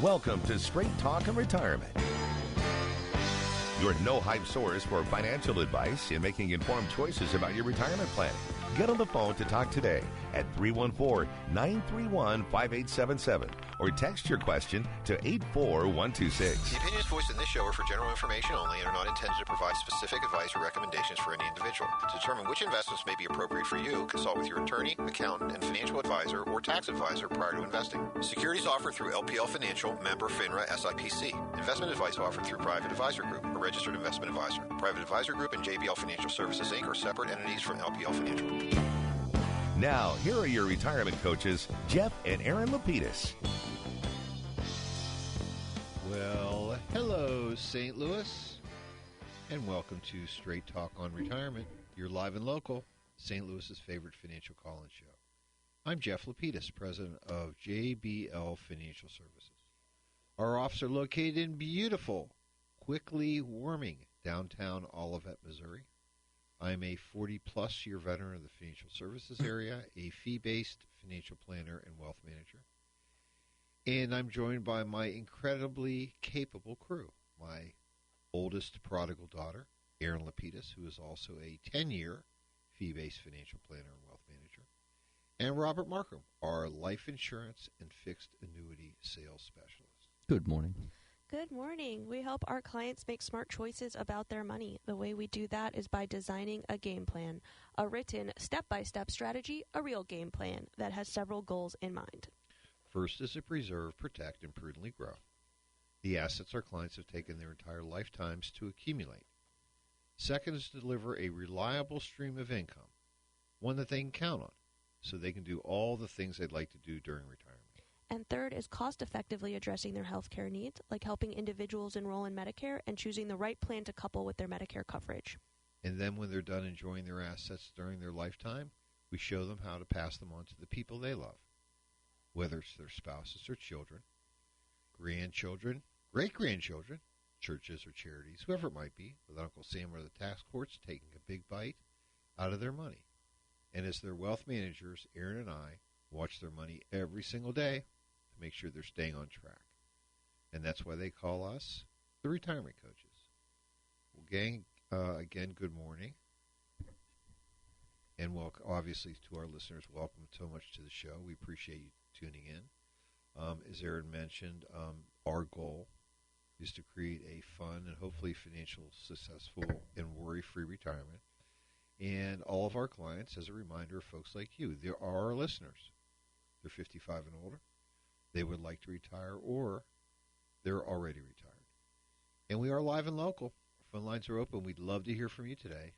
Welcome to Straight Talk and Retirement, your no-hype source for financial advice and making informed choices about your retirement planning. Get on the phone to talk today at 314-931-5877 or text your question to 84126. The opinions voiced in this show are for general information only and are not intended to provide specific advice or recommendations for any individual. To determine which investments may be appropriate for you, consult with your attorney, accountant, and financial advisor or tax advisor prior to investing. Securities offered through LPL Financial, member FINRA SIPC. Investment advice offered through Private Advisor Group, a registered investment advisor. Private Advisor Group and JBL Financial Services, Inc. are separate entities from LPL Financial. Now, here are your retirement coaches, Jeff and Aaron Lapidus. Well, hello, St. Louis, and welcome to Straight Talk on Retirement, your live and local, St. Louis's favorite financial call-in show. I'm Jeff Lapidus, president of JBL Financial Services. Our offices are located in beautiful, quickly warming downtown Olivet, Missouri. I'm a 40-plus year veteran of the financial services area, a fee-based financial planner and wealth manager. And I'm joined by my incredibly capable crew, my oldest prodigal daughter, Aaron Lapidus, who is also a 10-year fee-based financial planner and wealth manager, and Robert Markham, our life insurance and fixed annuity sales specialist. Good morning. Good morning. We help our clients make smart choices about their money. The way we do that is by designing a game plan, a written step-by-step strategy, a real game plan that has several goals in mind. First is to preserve, protect, and prudently grow the assets our clients have taken their entire lifetimes to accumulate. Second is to deliver a reliable stream of income, one that they can count on, so they can do all the things they'd like to do during retirement. And third is cost-effectively addressing their health care needs, like helping individuals enroll in Medicare and choosing the right plan to couple with their Medicare coverage. And then when they're done enjoying their assets during their lifetime, we show them how to pass them on to the people they love, whether it's their spouses or children, grandchildren, great-grandchildren, churches or charities, whoever it might be, with Uncle Sam or the tax courts taking a big bite out of their money. And as their wealth managers, Aaron and I watch their money every single day, make sure they're staying on track. And that's why they call us the retirement coaches. Well, gang, again, good morning. And welcome, obviously, to our listeners, welcome so much to the show. We appreciate you tuning in. As Aaron mentioned, our goal is to create a fun and hopefully financial, successful, and worry-free retirement. And all of our clients, as a reminder, folks like you, there are our listeners. They're 55 and older. They would like to retire, or they're already retired. And we are live and local. Our phone lines are open. We'd love to hear from you today.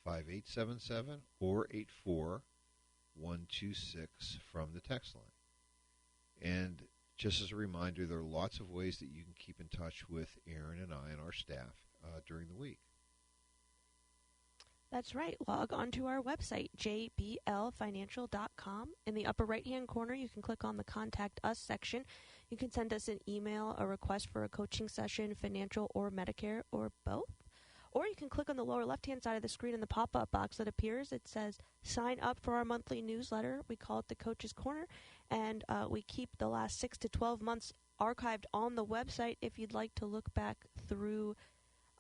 314-931-5877 or 84126 from the text line. And just as a reminder, there are lots of ways that you can keep in touch with Aaron and I and our staff during the week. That's right. Log onto our website, jblfinancial.com. In the upper right-hand corner, you can click on the Contact Us section. You can send us an email, a request for a coaching session, financial or Medicare, or both. Or you can click on the lower left-hand side of the screen in the pop-up box that appears. It says, sign up for our monthly newsletter. We call it the Coach's Corner. And we keep the last 6 to 12 months archived on the website if you'd like to look back through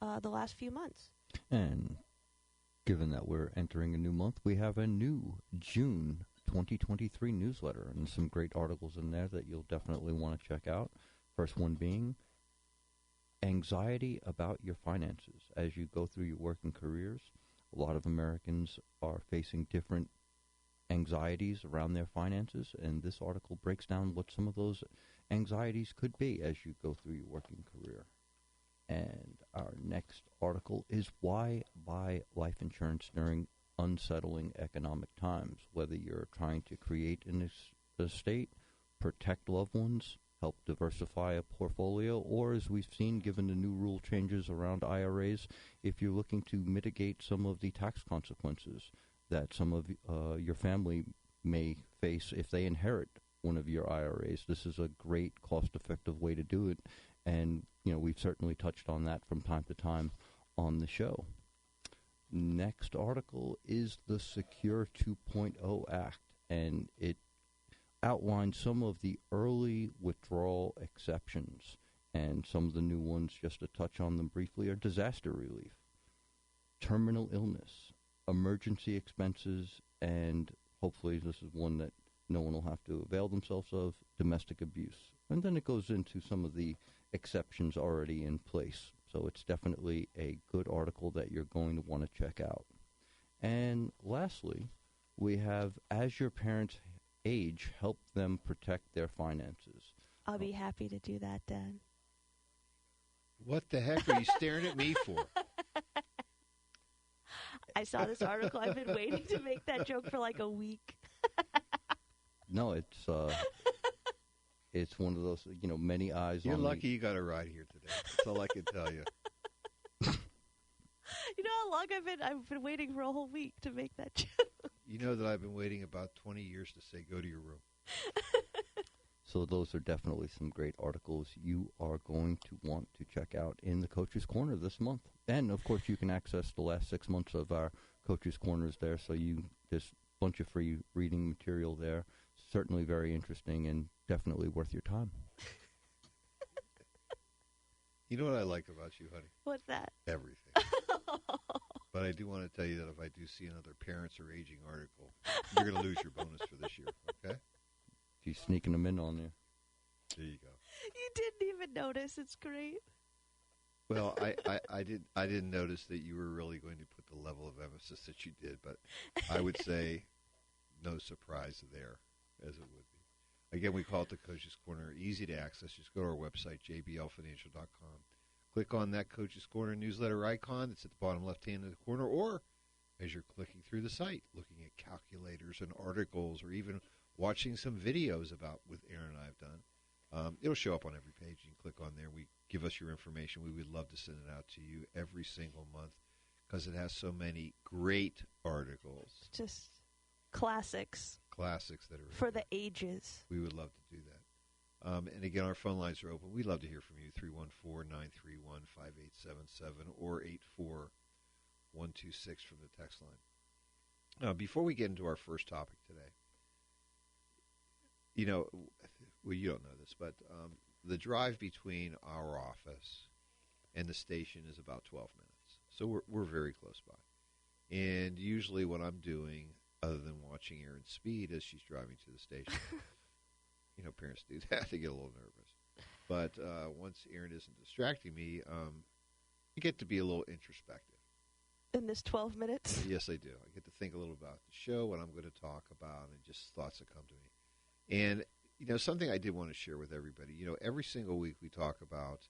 the last few months. And given that we're entering a new month, we have a new June 2023 newsletter and some great articles in there that you'll definitely want to check out. First one being anxiety about your finances as you go through your working careers. A lot of Americans are facing different anxieties around their finances, and this article breaks down what some of those anxieties could be as you go through your working career. And our next article is why buy life insurance during unsettling economic times. Whether you're trying to create an estate, protect loved ones, help diversify a portfolio, or as we've seen, given the new rule changes around IRAs, if you're looking to mitigate some of the tax consequences that some of your family may face if they inherit one of your IRAs, this is a great cost-effective way to do it. And, you know, we've certainly touched on that from time to time on the show. Next article is the Secure 2.0 Act, and it outlined some of the early withdrawal exceptions, and some of the new ones, just to touch on them briefly, are disaster relief, terminal illness, emergency expenses, and hopefully this is one that no one will have to avail themselves of, domestic abuse. And then it goes into some of the exceptions already in place. So it's definitely a good article that you're going to want to check out. And lastly, we have As Your Parents Age, Help Them Protect Their Finances. I'll be happy to do that, Dad. What the heck are you staring at me for? I saw this article. I've been waiting to make that joke for like a week. No, it's one of those, many eyes You're on lucky me. you got a ride here today. That's all I can tell you. You know how long I've been waiting for a whole week to make that joke. You know that I've been waiting about 20 years to say go to your room. So those are definitely some great articles you are going to want to check out in the Coach's Corner this month. And, of course, you can access the last 6 months of our Coach's Corners there, so there's a bunch of free reading material there. Certainly very interesting and definitely worth your time. You know what I like about you, honey? What's that? Everything. But I do want to tell you that if I do see another Parents Are Aging article, you're going to lose your bonus for this year, okay? She's sneaking them in on there. There you go. You didn't even notice. It's great. Well, I didn't notice that you were really going to put the level of emphasis that you did, but I would say no surprise there, as it would be. Again, we call it the Coach's Corner. Easy to access. Just go to our website, jblfinancial.com. Click on that Coach's Corner newsletter icon. It's at the bottom left-hand of the corner, or as you're clicking through the site, looking at calculators and articles, or even watching some videos about what Aaron and I have done. It'll show up on every page. You can click on there. Give us your information. We would love to send it out to you every single month because it has so many great articles. Just classics. Classics that are for the ages. We would love to do that. And again, our phone lines are open. We'd love to hear from you, 314-931-5877 or 84126 from the text line. Now, before we get into our first topic today, you don't know this, but the drive between our office and the station is about 12 minutes. So we're very close by. And usually what I'm doing, other than watching Aaron speed as she's driving to the station, parents do that. They get a little nervous. But once Aaron isn't distracting me, I get to be a little introspective. In this 12 minutes? Yes, I do. I get to think a little about the show, what I'm going to talk about, and just thoughts that come to me. And, something I did want to share with everybody. Every single week we talk about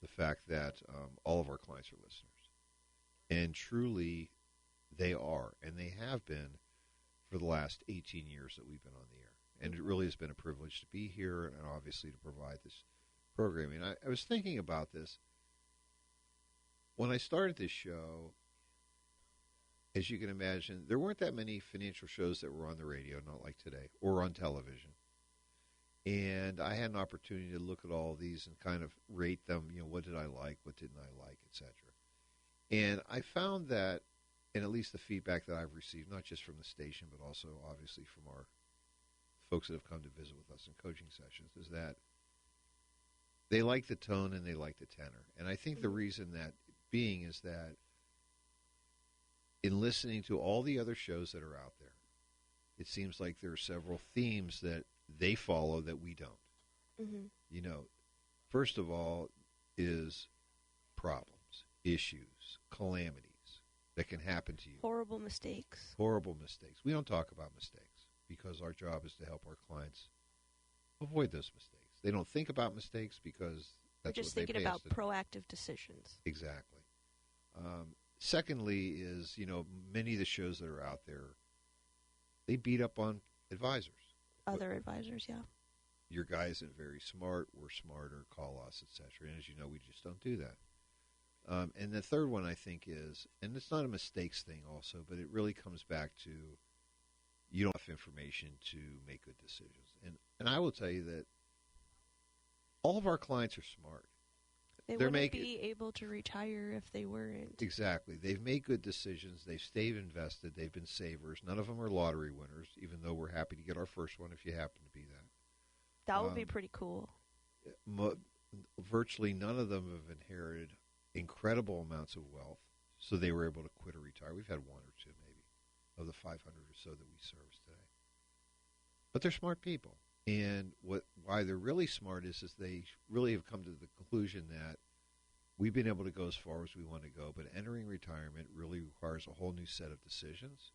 the fact that all of our clients are listeners. And truly, they are. And they have been for the last 18 years that we've been on the air. And it really has been a privilege to be here and obviously to provide this programming. I was thinking about this. When I started this show, as you can imagine, there weren't that many financial shows that were on the radio, not like today, or on television. And I had an opportunity to look at all of these and kind of rate them, what did I like, what didn't I like, etc. And I found that, and at least the feedback that I've received, not just from the station, but also obviously from our folks that have come to visit with us in coaching sessions, is that they like the tone and they like the tenor. And I think the reason that being is that in listening to all the other shows that are out there, it seems like there are several themes that they follow that we don't. Mm-hmm. First of all is problems, issues, calamities that can happen to you. Horrible mistakes. Horrible mistakes. We don't talk about mistakes because our job is to help our clients avoid those mistakes. They don't think about mistakes because that's We're just what they thinking pay about us to do. proactive decisions. Exactly. Secondly is, many of the shows that are out there, they beat up on advisors. Other advisors, yeah. Your guy isn't very smart, we're smarter, call us, etc. And as you know, we just don't do that. And the third one, I think, is, and it's not a mistakes thing also, but it really comes back to you don't have information to make good decisions. And I will tell you that all of our clients are smart. They They're wouldn't making- be able to retire if they weren't. Exactly. They've made good decisions. They've stayed invested. They've been savers. None of them are lottery winners, even though we're happy to get our first one if you happen to be that. That would be pretty cool. Virtually none of them have inherited incredible amounts of wealth, so they were able to quit or retire. We've had one or two, maybe, of the 500 or so that we service today. But they're smart people. And why they're really smart is they really have come to the conclusion that we've been able to go as far as we want to go, but entering retirement really requires a whole new set of decisions,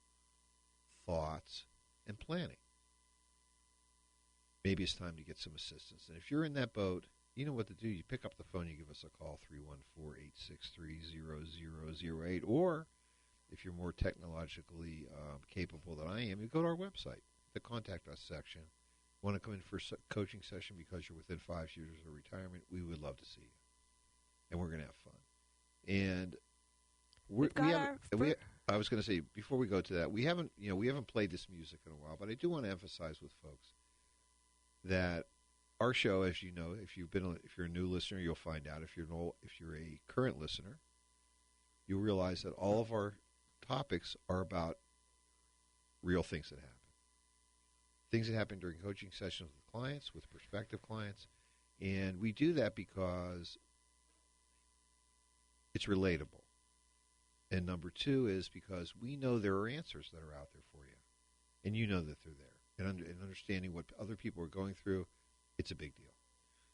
thoughts, and planning. Maybe it's time to get some assistance. And if you're in that boat, you know what to do. You pick up the phone, you give us a call, 314-863-0008. Or if you're more technologically capable than I am, you go to our website, the Contact Us section. Want to come in for a coaching session because you're within 5 years of retirement, we would love to see you. And we're going to have fun. And I was going to say, before we go to that, we haven't played this music in a while, but I do want to emphasize with folks that our show, as you know, if you're a new listener, you'll find out. If you're a current listener, you'll realize that all of our topics are about real things that happen. Things that happen during coaching sessions with clients, with prospective clients. And we do that because it's relatable. And number two is because we know there are answers that are out there for you. And you know that they're there. And understanding what other people are going through, it's a big deal.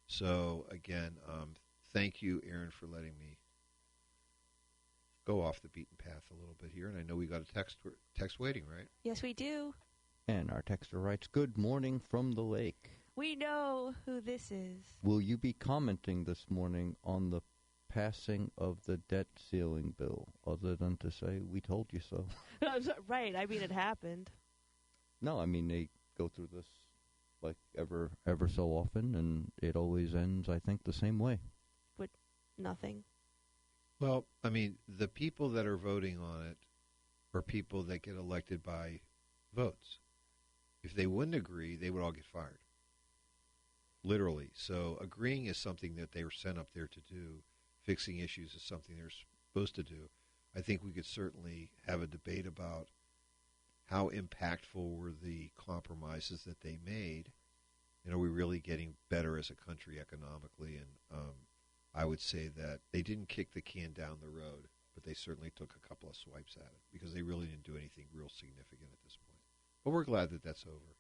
So, again, thank you, Aaron, for letting me go off the beaten path a little bit here. And I know we got a text waiting, right? Yes, we do. And our texter writes, "Good morning from the lake. We know who this is." Will you be commenting this morning on the passing of the debt ceiling bill, other than to say, we told you so? Right. I mean, it happened. No, I mean, they go through this like ever so often, and it always ends, I think, the same way. With nothing. Well, I mean, the people that are voting on it are people that get elected by votes. If they wouldn't agree, they would all get fired. Literally. So agreeing is something that they were sent up there to do. Fixing issues is something they're supposed to do. I think we could certainly have a debate about how impactful were the compromises that they made, and are we really getting better as a country economically? And I would say that they didn't kick the can down the road, but they certainly took a couple of swipes at it because they really didn't do anything real significant at this point. But we're glad that that's over.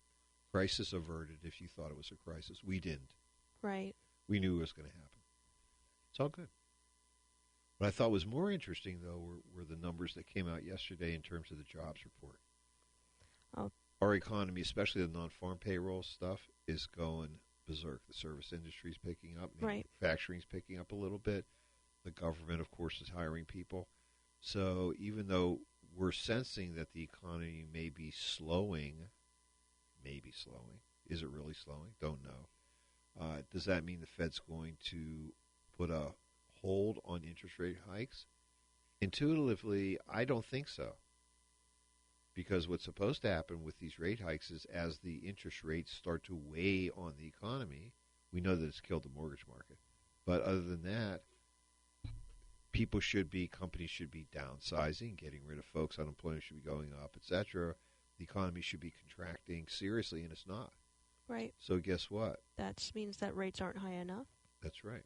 Crisis averted if you thought it was a crisis. We didn't. Right. We knew it was going to happen. It's all good. What I thought was more interesting, though, were the numbers that came out yesterday in terms of the jobs report. Oh. Our economy, especially the non-farm payroll stuff, is going berserk. The service industry is picking up. Right. Manufacturing is picking up a little bit. The government, of course, is hiring people. So even though we're sensing that the economy may be slowing, is it really slowing? Don't know. Does that mean the Fed's going to put a hold on interest rate hikes? Intuitively, I don't think so. Because what's supposed to happen with these rate hikes is as the interest rates start to weigh on the economy, we know that it's killed the mortgage market. But other than that, companies should be downsizing, getting rid of folks, unemployment should be going up, etc. The economy should be contracting seriously, and it's not. Right. So guess what? That means that rates aren't high enough. That's right.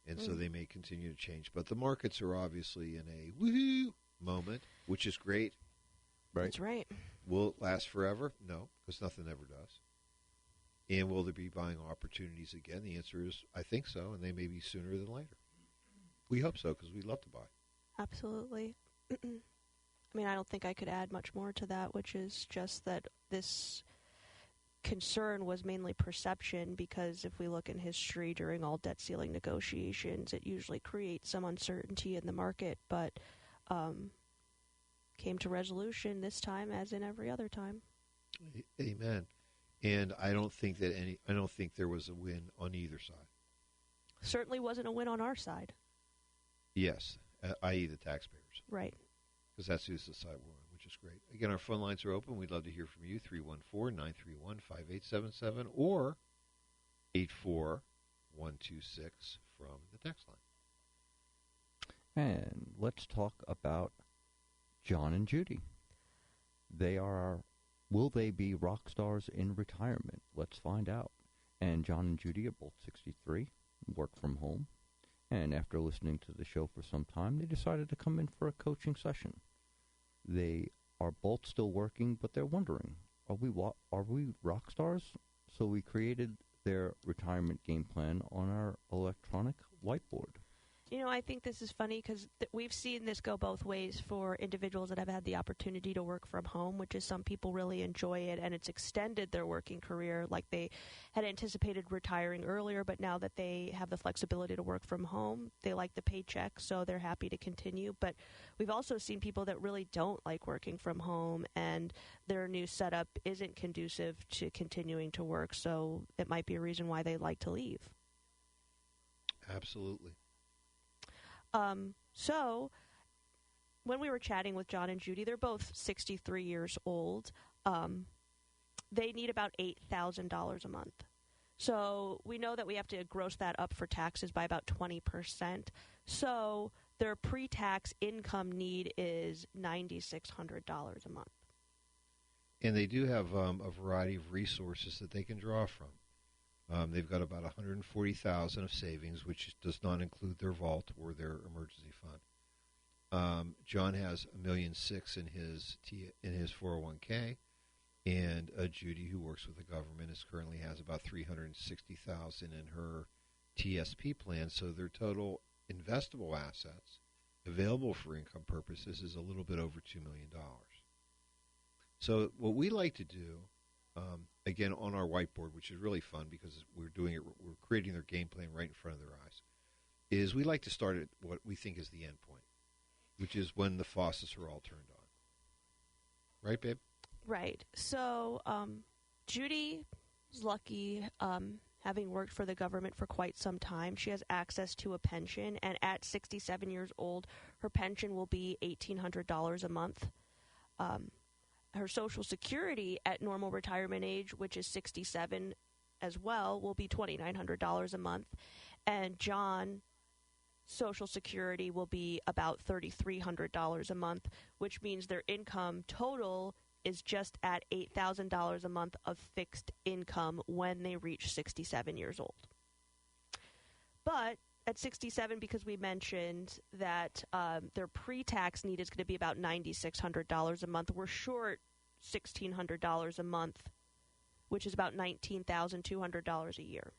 And so they may continue to change. But the markets are obviously in a woohoo moment, which is great. Right? That's right. Will it last forever? No, because nothing ever does. And will there be buying opportunities again? The answer is, I think so, and they may be sooner than later. We hope so, because we love to buy. Absolutely. I mean, I don't think I could add much more to that, which is just that this concern was mainly perception, because if we look in history during all debt ceiling negotiations, it usually creates some uncertainty in the market, but came to resolution this time as in every other time. Amen. And I don't think there was a win on either side. Certainly wasn't a win on our side. Yes, i.e. the taxpayers. Right. Because that's who's the side we're on, which is great. Again, our phone lines are open. We'd love to hear from you, 314-931-5877 or 84126 from the text line. And let's talk about John and Judy. Will they be rock stars in retirement? Let's find out. And John and Judy are both 63, work from home. And after listening to the show for some time, they decided to come in for a coaching session. They are both still working, but they're wondering, are we rock stars? So we created their retirement game plan on our electronic whiteboard. You know, I think this is funny because we've seen this go both ways for individuals that have had the opportunity to work from home, which is some people really enjoy it, and it's extended their working career. Like they had anticipated retiring earlier, but now that they have the flexibility to work from home, they like the paycheck, so they're happy to continue. But we've also seen people that really don't like working from home, and their new setup isn't conducive to continuing to work, so it might be a reason why they'd like to leave. Absolutely. So when we were chatting with John and Judy, they're both 63 years old. They need about $8,000 a month. So we know that we have to gross that up for taxes by about 20%. So their pre-tax income need is $9,600 a month. And they do have a variety of resources that they can draw from. They've got about $140,000 of savings, which does not include their vault or their emergency fund. John has $1.6 million in his 401k, and Judy, who works with the government, currently has about $360,000 in her TSP plan. So their total investable assets available for income purposes is a little bit over $2 million. So what we like to do, again, on our whiteboard, which is really fun because we're creating their game plan right in front of their eyes, is we like to start at what we think is the end point, which is when the faucets are all turned on. Right, babe? Right. So Judy is lucky, having worked for the government for quite some time. She has access to a pension, and at 67 years old, her pension will be $1,800 a month. Her Social Security at normal retirement age, which is 67 as well, will be $2,900 a month. And John's Social Security will be about $3,300 a month, which means their income total is just at $8,000 a month of fixed income when they reach 67 years old. But at 67, because we mentioned that their pre-tax need is going to be about $9,600 a month, we're short $1,600 a month, which is about $19,200 a year.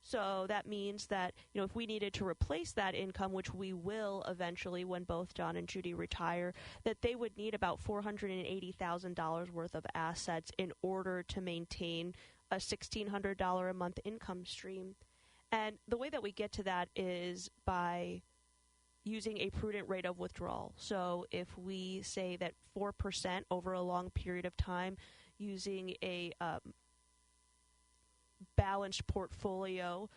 So that means that, if we needed to replace that income, which we will eventually when both John and Judy retire, that they would need about $480,000 worth of assets in order to maintain a $1,600 a month income stream. And the way that we get to that is by using a prudent rate of withdrawal. So if we say that 4% over a long period of time, using a balanced portfolio,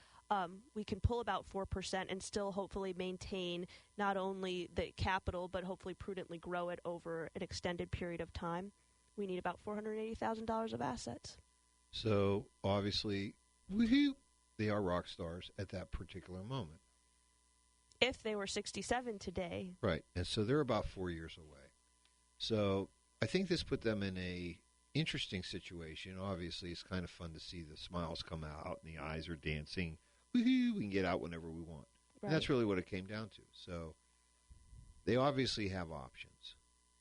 we can pull about 4% and still hopefully maintain not only the capital, but hopefully prudently grow it over an extended period of time. We need about $480,000 of assets. So obviously, woohoo, they are rock stars at that particular moment. If they were 67 today. Right. And so they're about 4 years away. So I think this put them in a interesting situation. Obviously, it's kind of fun to see the smiles come out and the eyes are dancing. Woohoo, we can get out whenever we want. Right. And that's really what it came down to. So they obviously have options.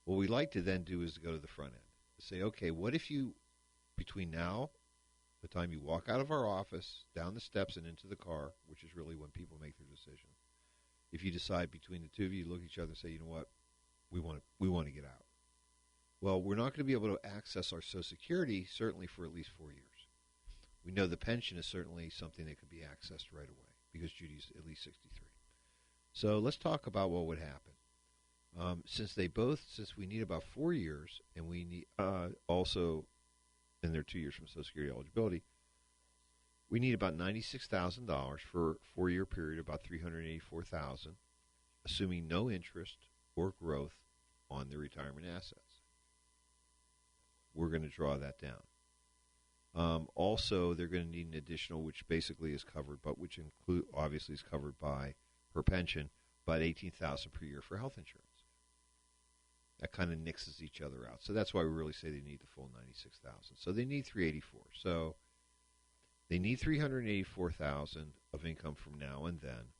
What we like to then do is to go to the front end. Say, okay, what if you, between now, the time you walk out of our office, down the steps and into the car, which is really when people make their decision, if you decide between the two of you, look at each other and say, you know what, we want to get out. Well, we're not going to be able to access our Social Security, certainly for at least 4 years. We know the pension is certainly something that could be accessed right away because Judy's at least 63. So let's talk about what would happen. Since we need about 4 years, and we need also, and they're 2 years from Social Security eligibility, we need about $96,000 for a 4-year period, about $384,000, assuming no interest or growth on their retirement assets. We're going to draw that down. Also, they're going to need an additional, which basically is covered, but which obviously is covered by her pension, about $18,000 per year for health insurance. That kind of nixes each other out. So that's why we really say they need the full $96,000. So they need $384,000. So they need $384,000 of income from now and then.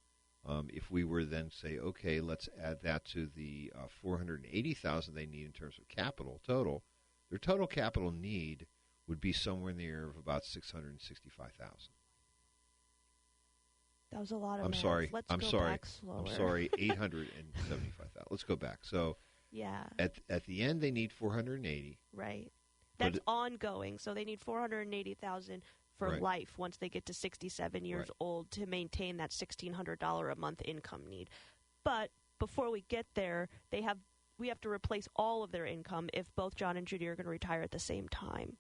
If we were then say, okay, let's add that to the $480,000 they need in terms of capital total, their total capital need would be somewhere in the area of about $665,000. That was a lot of I'm math. sorry. Let's I'm go sorry. back slower. I'm sorry. $875,000. Let's go back. So yeah. At the end, they need $480,000. Right. That's ongoing. So they need $480,000 for Right. life once they get to 67 years Right. old to maintain that $1,600 a month income need. But before we get there, we have to replace all of their income if both John and Judy are going to retire at the same time,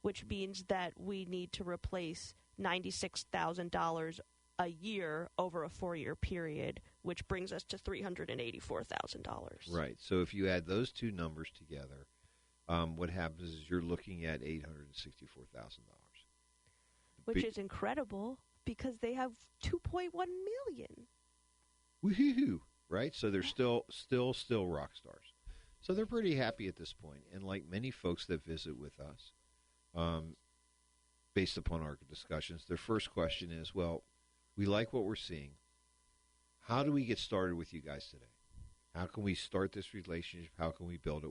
which means that we need to replace $96,000 a year over a 4-year period, which brings us to $384,000. Right. So if you add those two numbers together, what happens is you're looking at $864,000. Which is incredible because they have $2.1 million. Woohoo! Right? So they're still rock stars. So they're pretty happy at this point. And like many folks that visit with us, based upon our discussions, their first question is, well, we like what we're seeing. How do we get started with you guys today? How can we start this relationship? How can we build it?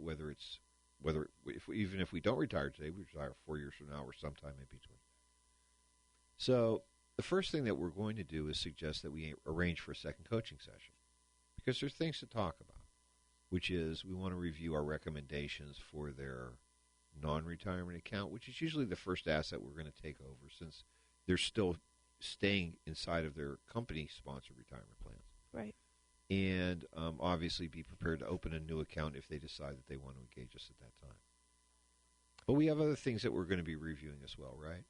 Even if we don't retire today, we retire 4 years from now or sometime in between. So the first thing that we're going to do is suggest that we arrange for a second coaching session because there's things to talk about, which is we want to review our recommendations for their non-retirement account, which is usually the first asset we're going to take over since they're still staying inside of their company-sponsored retirement plans. Right. And obviously be prepared to open a new account if they decide that they want to engage us at that time. But we have other things that we're going to be reviewing as well, right?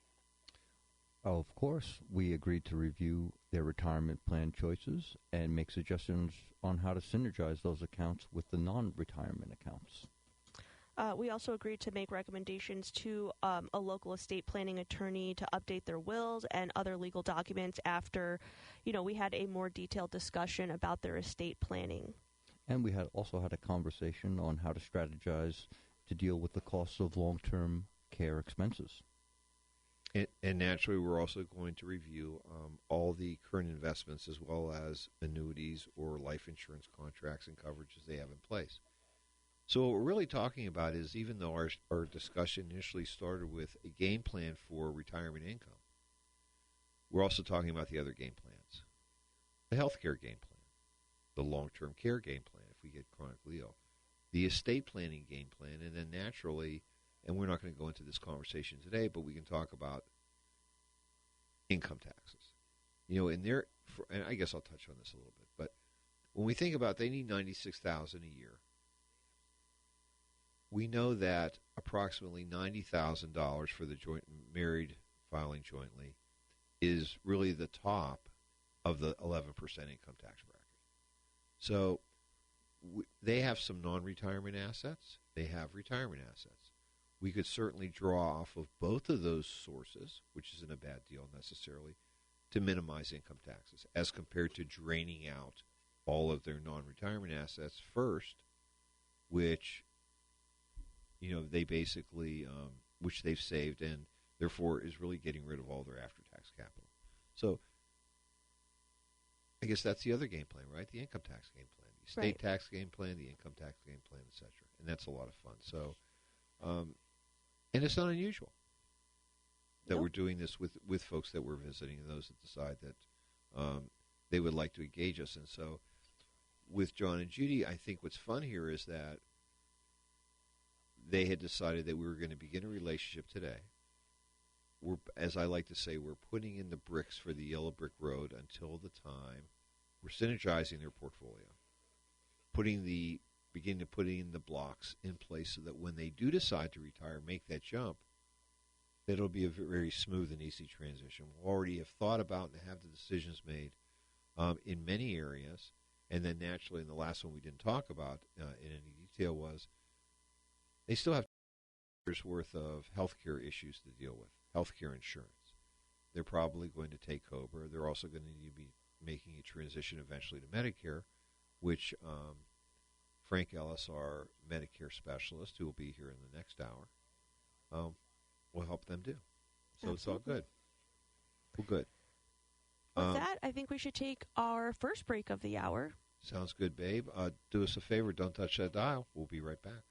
Oh, of course, we agreed to review their retirement plan choices and make suggestions on how to synergize those accounts with the non-retirement accounts. We also agreed to make recommendations to a local estate planning attorney to update their wills and other legal documents after, we had a more detailed discussion about their estate planning. And we had also had a conversation on how to strategize to deal with the costs of long-term care expenses. And naturally, we're also going to review all the current investments as well as annuities or life insurance contracts and coverages they have in place. So what we're really talking about is, even though our discussion initially started with a game plan for retirement income, we're also talking about the other game plans. The healthcare game plan, the long-term care game plan if we get chronically ill, the estate planning game plan, and then naturally, and we're not going to go into this conversation today, but we can talk about income taxes. And I guess I'll touch on this a little bit, but when we think about they need $96,000 a year, we know that approximately $90,000 for the joint married filing jointly is really the top of the 11% income tax bracket. So they have some non-retirement assets. They have retirement assets. We could certainly draw off of both of those sources, which isn't a bad deal necessarily, to minimize income taxes as compared to draining out all of their non-retirement assets first, which they basically, which they've saved and therefore is really getting rid of all their after-tax capital. So I guess that's the other game plan, right? The income tax game plan, the estate tax game plan, the income tax game plan, etc. And that's a lot of fun. So, and it's not unusual that we're doing this with folks that we're visiting and those that decide that they would like to engage us. And so with John and Judy, I think what's fun here is that they had decided that we were going to begin a relationship today. As I like to say, we're putting in the bricks for the yellow brick road until the time we're synergizing their portfolio, begin to put in the blocks in place so that when they do decide to retire, make that jump, that it'll be a very smooth and easy transition. We'll already have thought about and have the decisions made in many areas. And then naturally, and the last one we didn't talk about in any detail was they still have years' worth of healthcare issues to deal with, healthcare insurance. They're probably going to take Cobra. They're also going to need to be making a transition eventually to Medicare, which Frank Ellis, our Medicare specialist, who will be here in the next hour, will help them do. So Absolutely. It's all good. Well, good. With that, I think we should take our first break of the hour. Sounds good, babe. Do us a favor. Don't touch that dial. We'll be right back.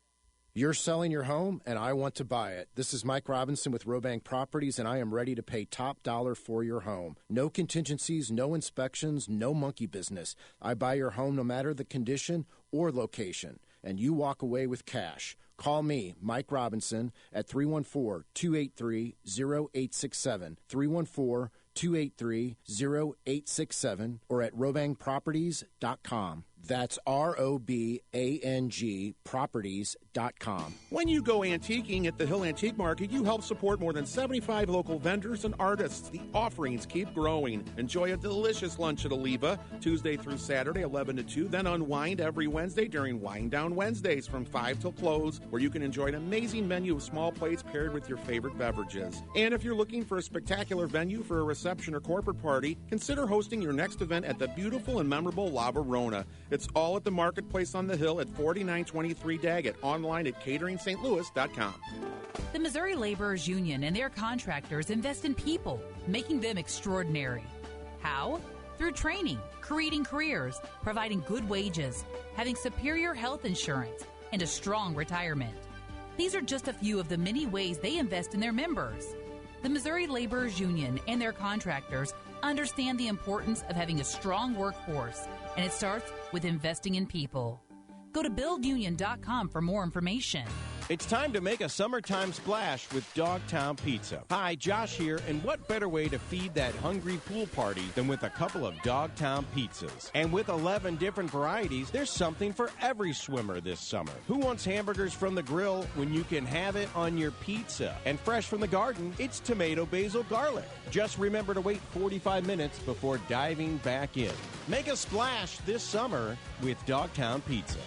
You're selling your home, and I want to buy it. This is Mike Robinson with Robank Properties, and I am ready to pay top dollar for your home. No contingencies, no inspections, no monkey business. I buy your home no matter the condition or location, and you walk away with cash. Call me, Mike Robinson, at 314-283-0867, 314-283-0867, or at robankproperties.com. That's ROBANG Properties.com. When you go antiquing at the Hill Antique Market, you help support more than 75 local vendors and artists. The offerings keep growing. Enjoy a delicious lunch at Oliva, Tuesday through Saturday, 11 to 2. Then unwind every Wednesday during Wind Down Wednesdays from 5 till close, where you can enjoy an amazing menu of small plates paired with your favorite beverages. And if you're looking for a spectacular venue for a reception or corporate party, consider hosting your next event at the beautiful and memorable La Verona. It's all at the Marketplace on the Hill at 4923 Daggett, online at cateringstlouis.com. The Missouri Laborers Union and their contractors invest in people, making them extraordinary. How? Through training, creating careers, providing good wages, having superior health insurance, and a strong retirement. These are just a few of the many ways they invest in their members. The Missouri Laborers Union and their contractors understand the importance of having a strong workforce, and it starts with investing in people. Go to buildunion.com for more information. It's time to make a summertime splash with Dogtown Pizza. Hi, Josh here, and what better way to feed that hungry pool party than with a couple of Dogtown pizzas? And with 11 different varieties, there's something for every swimmer this summer. Who wants hamburgers from the grill when you can have it on your pizza? And fresh from the garden, it's tomato, basil, garlic. Just remember to wait 45 minutes before diving back in. Make a splash this summer with Dogtown Pizza.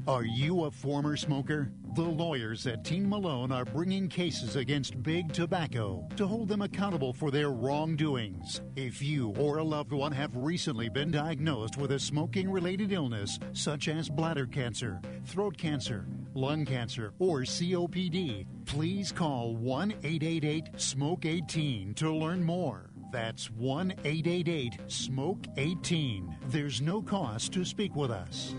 Are you a former smoker? The lawyers at Team Malone are bringing cases against Big Tobacco to hold them accountable for their wrongdoings. If you or a loved one have recently been diagnosed with a smoking-related illness, such as bladder cancer, throat cancer, lung cancer, or COPD, please call 1-888-SMOKE-18 to learn more. That's 1-888-SMOKE-18. There's no cost to speak with us.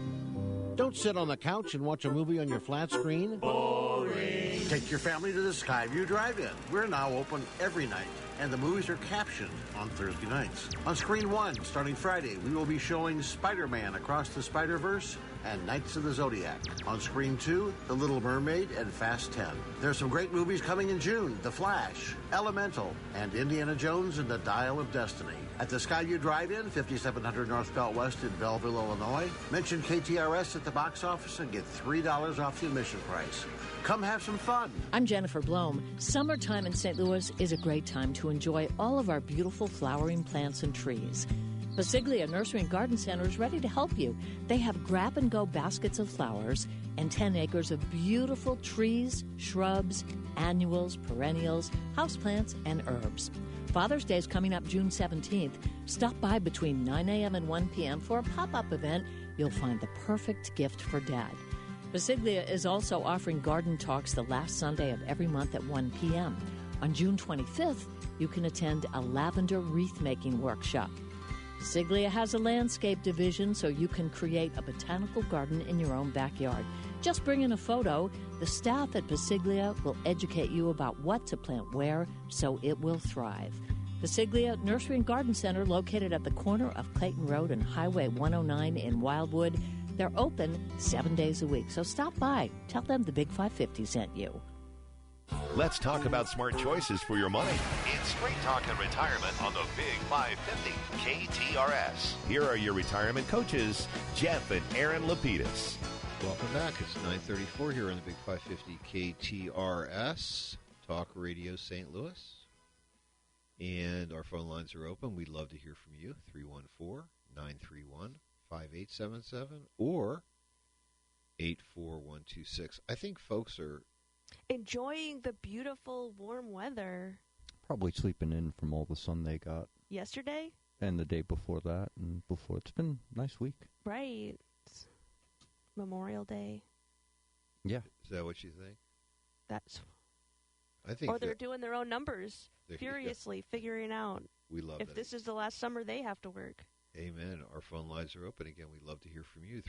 Don't sit on the couch and watch a movie on your flat screen. Boring. Take your family to the Skyview Drive-In. We're now open every night, and the movies are captioned on Thursday nights. On Screen 1, starting Friday, we will be showing Spider-Man Across the Spider-Verse and Knights of the Zodiac. On Screen 2, The Little Mermaid and Fast 10. There's some great movies coming in June. The Flash, Elemental, and Indiana Jones and the Dial of Destiny. At the Skyview Drive-In, 5700 North Belt West in Belleville, Illinois. Mention KTRS at the box office and get $3 off the admission price. Come have some fun. I'm Jennifer Blome. Summertime in St. Louis is a great time to enjoy all of our beautiful flowering plants and trees. Pasiglia Nursery and Garden Center is ready to help you. They have grab-and-go baskets of flowers and 10 acres of beautiful trees, shrubs, annuals, perennials, houseplants, and herbs. Father's Day is coming up June 17th. Stop by between 9 a.m. and 1 p.m. for a pop-up event. You'll find the perfect gift for Dad. Pasiglia is also offering garden talks the last Sunday of every month at 1 p.m. On June 25th, you can attend a lavender wreath-making workshop. Pasiglia has a landscape division, so you can create a botanical garden in your own backyard. Just bring in a photo. The staff at Pasiglia will educate you about what to plant where so it will thrive. Pasiglia Nursery and Garden Center, located at the corner of Clayton Road and Highway 109 in Wildwood. They're open 7 days a week, so stop by. Tell them the Big 550 sent you. Let's talk about smart choices for your money. It's Straight Talk and Retirement on the Big 550 KTRS. Here are your retirement coaches, Jeff and Aaron Lapidus. Welcome back. It's 9:34 here on the Big 550 KTRS, Talk Radio St. Louis. And our phone lines are open. We'd love to hear from you, 314-931-5877 or 84126. I think folks are... enjoying the beautiful warm weather. Probably sleeping in from all the sun they got. Yesterday? And the day before that, and before. It's been a nice week. Right. It's Memorial Day. Yeah. Is that what you think? I think. Or they're doing their own numbers furiously, figuring out we love if this is the last summer they have to work. Amen. Our phone lines are open. Again, we'd love to hear from you,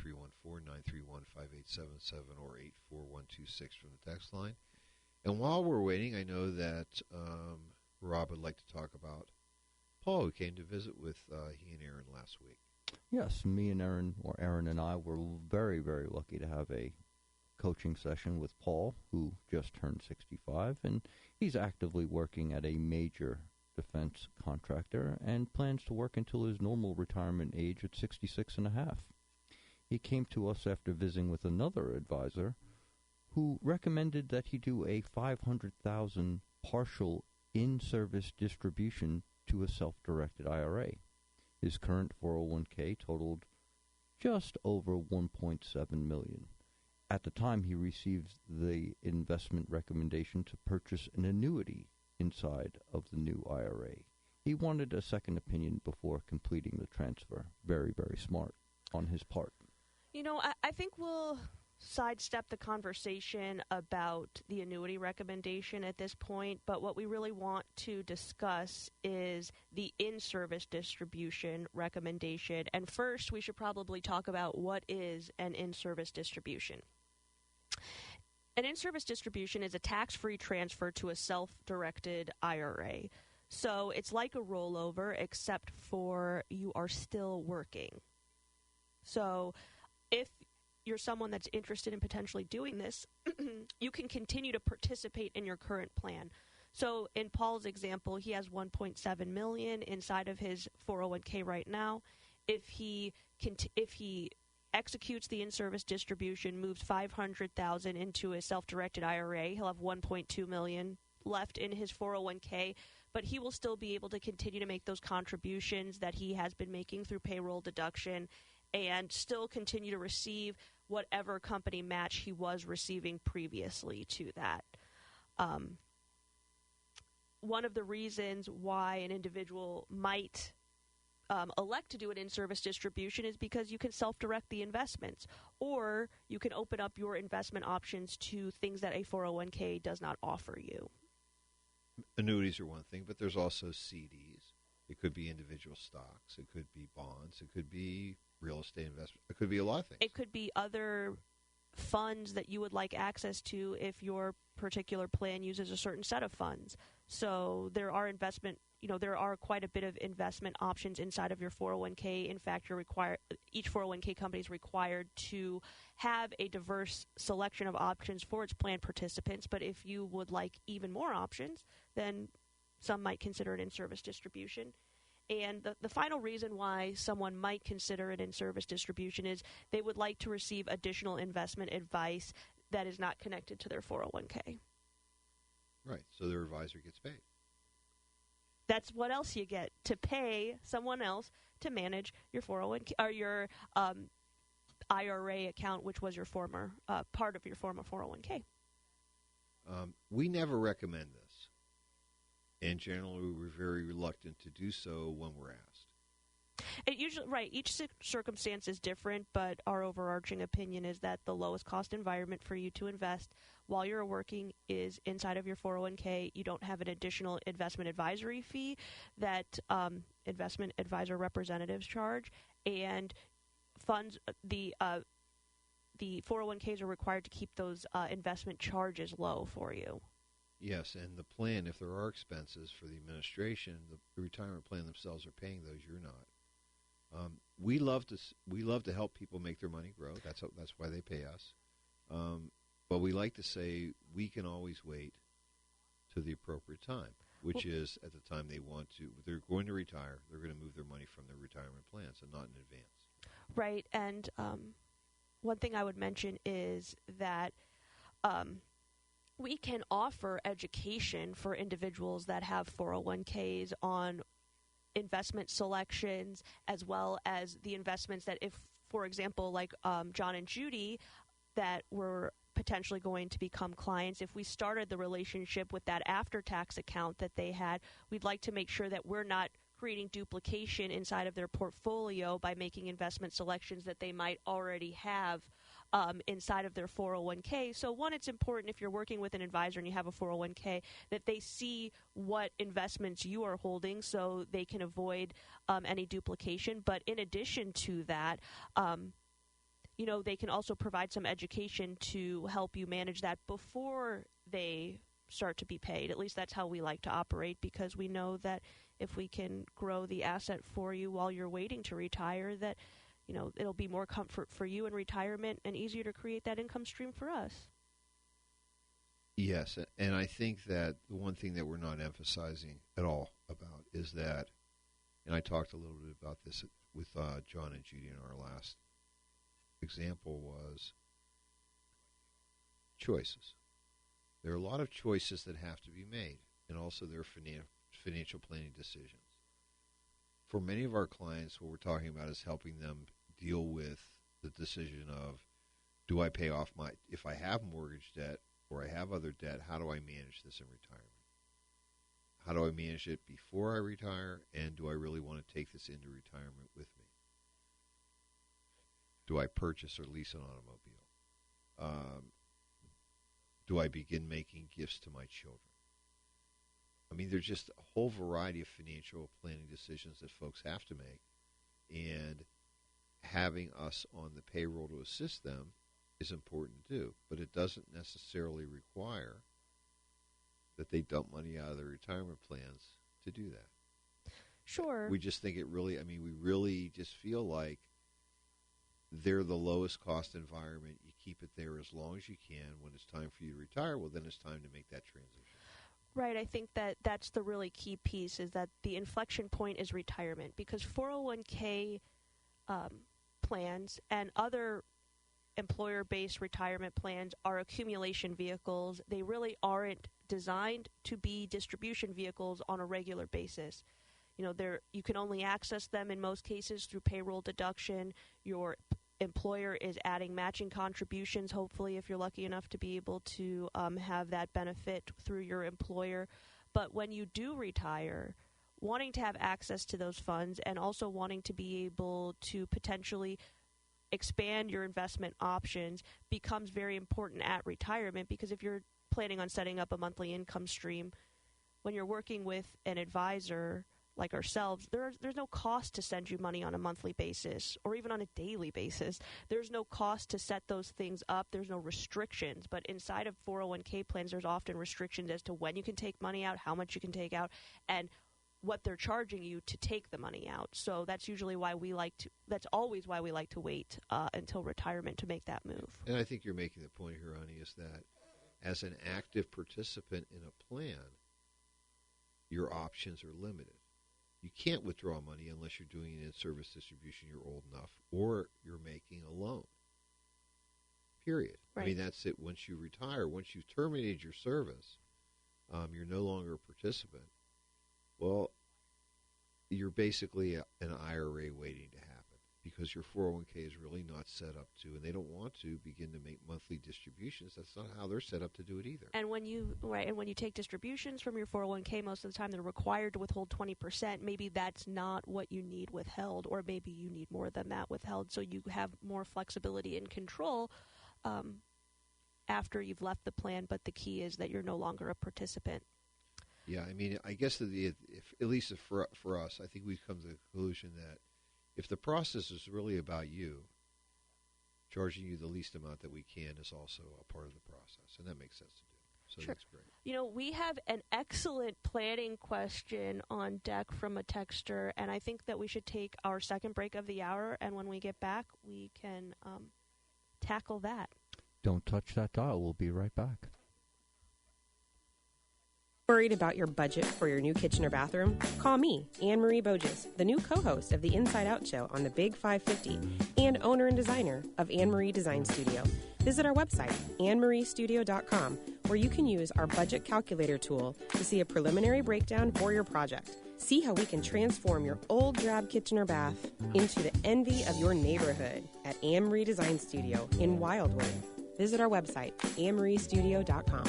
314-931-5877 or 84126 from the text line. And while we're waiting, I know that Rob would like to talk about Paul, who came to visit with he and Aaron last week. Yes, me and Aaron, or Aaron and I, were very, very lucky to have a coaching session with Paul, who just turned 65, and he's actively working at a major defense contractor and plans to work until his normal retirement age at 66 and a half. He came to us after visiting with another advisor who recommended that he do a $500,000 partial in-service distribution to a self-directed IRA. His current 401k totaled just over $1.7 million. At the time, he received the investment recommendation to purchase an annuity inside of the new IRA. He wanted a second opinion before completing the transfer. Very, very smart on his part. You know, I think we'll sidestep the conversation about the annuity recommendation at this point, but what we really want to discuss is the in-service distribution recommendation. And first, we should probably talk about what is an in-service distribution. An in-service distribution is a tax-free transfer to a self-directed IRA. So it's like a rollover, except for you are still working. So if you're someone that's interested in potentially doing this, you can continue to participate in your current plan. So in Paul's example, he has $1.7 million inside of his 401k right now. If he executes the in-service distribution, moves $500,000 into a self-directed IRA, he'll have $1.2 million left in his 401k, but he will still be able to continue to make those contributions that he has been making through payroll deduction and still continue to receive whatever company match he was receiving previously to that. One of the reasons why an individual might elect to do an in-service distribution is because you can self-direct the investments, or you can open up your investment options to things that a 401k does not offer you. Annuities are one thing, but there's also CDs. It could be individual stocks. It could be bonds. It could be real estate investment. It could be a lot of things. It could be other funds that you would like access to if your particular plan uses a certain set of funds. So there are there are quite a bit of investment options inside of your 401k. In fact, each 401k company is required to have a diverse selection of options for its plan participants. But if you would like even more options, then some might consider an in-service distribution. And the final reason why someone might consider an in-service distribution is they would like to receive additional investment advice that is not connected to their 401k. Right, so their advisor gets paid. That's what else you get, to pay someone else to manage your 401k or your IRA account, which was your former part of your former 401k. We never recommend this. And generally, we're very reluctant to do so when we're asked. Each circumstance is different, but our overarching opinion is that the lowest cost environment for you to invest while you're working is inside of your 401k. You don't have an additional investment advisory fee that investment advisor representatives charge, and funds the 401ks are required to keep those investment charges low for you. Yes, and the plan, if there are expenses for the administration, the retirement plan themselves are paying those. You're not. We love to help people make their money grow. That's why they pay us. But we like to say we can always wait to the appropriate time, which is at the time they want to. They're going to retire. They're going to move their money from their retirement plans and not in advance. Right, and one thing I would mention is that we can offer education for individuals that have 401ks on investment selections, as well as the investments that if, for example, like John and Judy, that were potentially going to become clients. If we started the relationship with that after-tax account that they had, we'd like to make sure that we're not creating duplication inside of their portfolio by making investment selections that they might already have inside of their 401k. So one, it's important if you're working with an advisor and you have a 401k that they see what investments you are holding so they can avoid any duplication. But in addition to that, they can also provide some education to help you manage that before they start to be paid. At least that's how we like to operate, because we know that if we can grow the asset for you while you're waiting to retire, that it'll be more comfort for you in retirement and easier to create that income stream for us. Yes, and I think that the one thing that we're not emphasizing at all about is that, and I talked a little bit about this with John and Judy in our last example, was choices. There are a lot of choices that have to be made, and also there are financial planning decisions. For many of our clients, what we're talking about is helping them deal with the decision of, do I pay off if I have mortgage debt or I have other debt, how do I manage this in retirement? How do I manage it before I retire, and do I really want to take this into retirement with me? Do I purchase or lease an automobile? Do I begin making gifts to my children? I mean, there's just a whole variety of financial planning decisions that folks have to make, and having us on the payroll to assist them is important to do, but it doesn't necessarily require that they dump money out of their retirement plans to do that. Sure. We just think we really just feel like they're the lowest cost environment. You keep it there as long as you can. When it's time for you to retire, well, then it's time to make that transition. Right. I think that that's the really key piece, is that the inflection point is retirement, because 401k plans and other employer-based retirement plans are accumulation vehicles. They really aren't designed to be distribution vehicles on a regular basis. You can only access them in most cases through payroll deduction. Your employer is adding matching contributions, hopefully, if you're lucky enough to be able to have that benefit through your employer. But when you do retire, wanting to have access to those funds and also wanting to be able to potentially expand your investment options becomes very important at retirement, because if you're planning on setting up a monthly income stream, when you're working with an advisor like ourselves, there's no cost to send you money on a monthly basis or even on a daily basis. There's no cost to set those things up. There's no restrictions. But inside of 401k plans, there's often restrictions as to when you can take money out, how much you can take out, and what they're charging you to take the money out. So that's usually why that's always why we like to wait until retirement to make that move. And I think you're making the point here, Ani, is that as an active participant in a plan, your options are limited. You can't withdraw money unless you're doing an in-service distribution, you're old enough, or you're making a loan. Period. Right. I mean, that's it. Once you retire, once you've terminated your service, you're no longer a participant. Well, you're basically an IRA waiting to happen, because your 401k is really not set up to, and they don't want to begin to make monthly distributions. That's not how they're set up to do it either. And when you take distributions from your 401k, most of the time they're required to withhold 20%. Maybe that's not what you need withheld, or maybe you need more than that withheld, so you have more flexibility and control after you've left the plan. But the key is that you're no longer a participant. Yeah, I mean, I guess at least for us, I think we've come to the conclusion that if the process is really about you, charging you the least amount that we can is also a part of the process, and that makes sense to do. So sure. That's great. We have an excellent planning question on deck from a texter, and I think that we should take our second break of the hour, and when we get back, we can tackle that. Don't touch that dial. We'll be right back. Worried about your budget for your new kitchen or bathroom? Call me, Anne-Marie Boges, the new co-host of the Inside Out Show on the Big 550 and owner and designer of Anne-Marie Design Studio. Visit our website, annemariestudio.com, where you can use our budget calculator tool to see a preliminary breakdown for your project. See how we can transform your old drab kitchen or bath into the envy of your neighborhood at Anne-Marie Design Studio in Wildwood. Visit our website, AnneMarieStudio.com.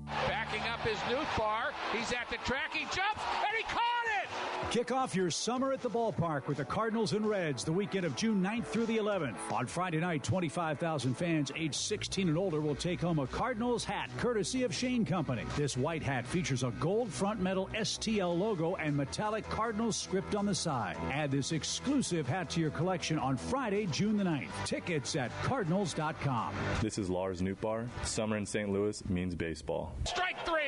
Backing up is Nuthbar. He's at the track. He jumps, and he caught it! Kick off your summer at the ballpark with the Cardinals and Reds the weekend of June 9th through the 11th. On Friday night, 25,000 fans aged 16 and older will take home a Cardinals hat courtesy of Shane Company. This white hat features a gold front metal STL logo and metallic Cardinals script on the side. Add this exclusive hat to your collection on Friday, June the 9th. Tickets at Cardinals.com. This is Lars Nootbaar. Summer in St. Louis means baseball. Strike three!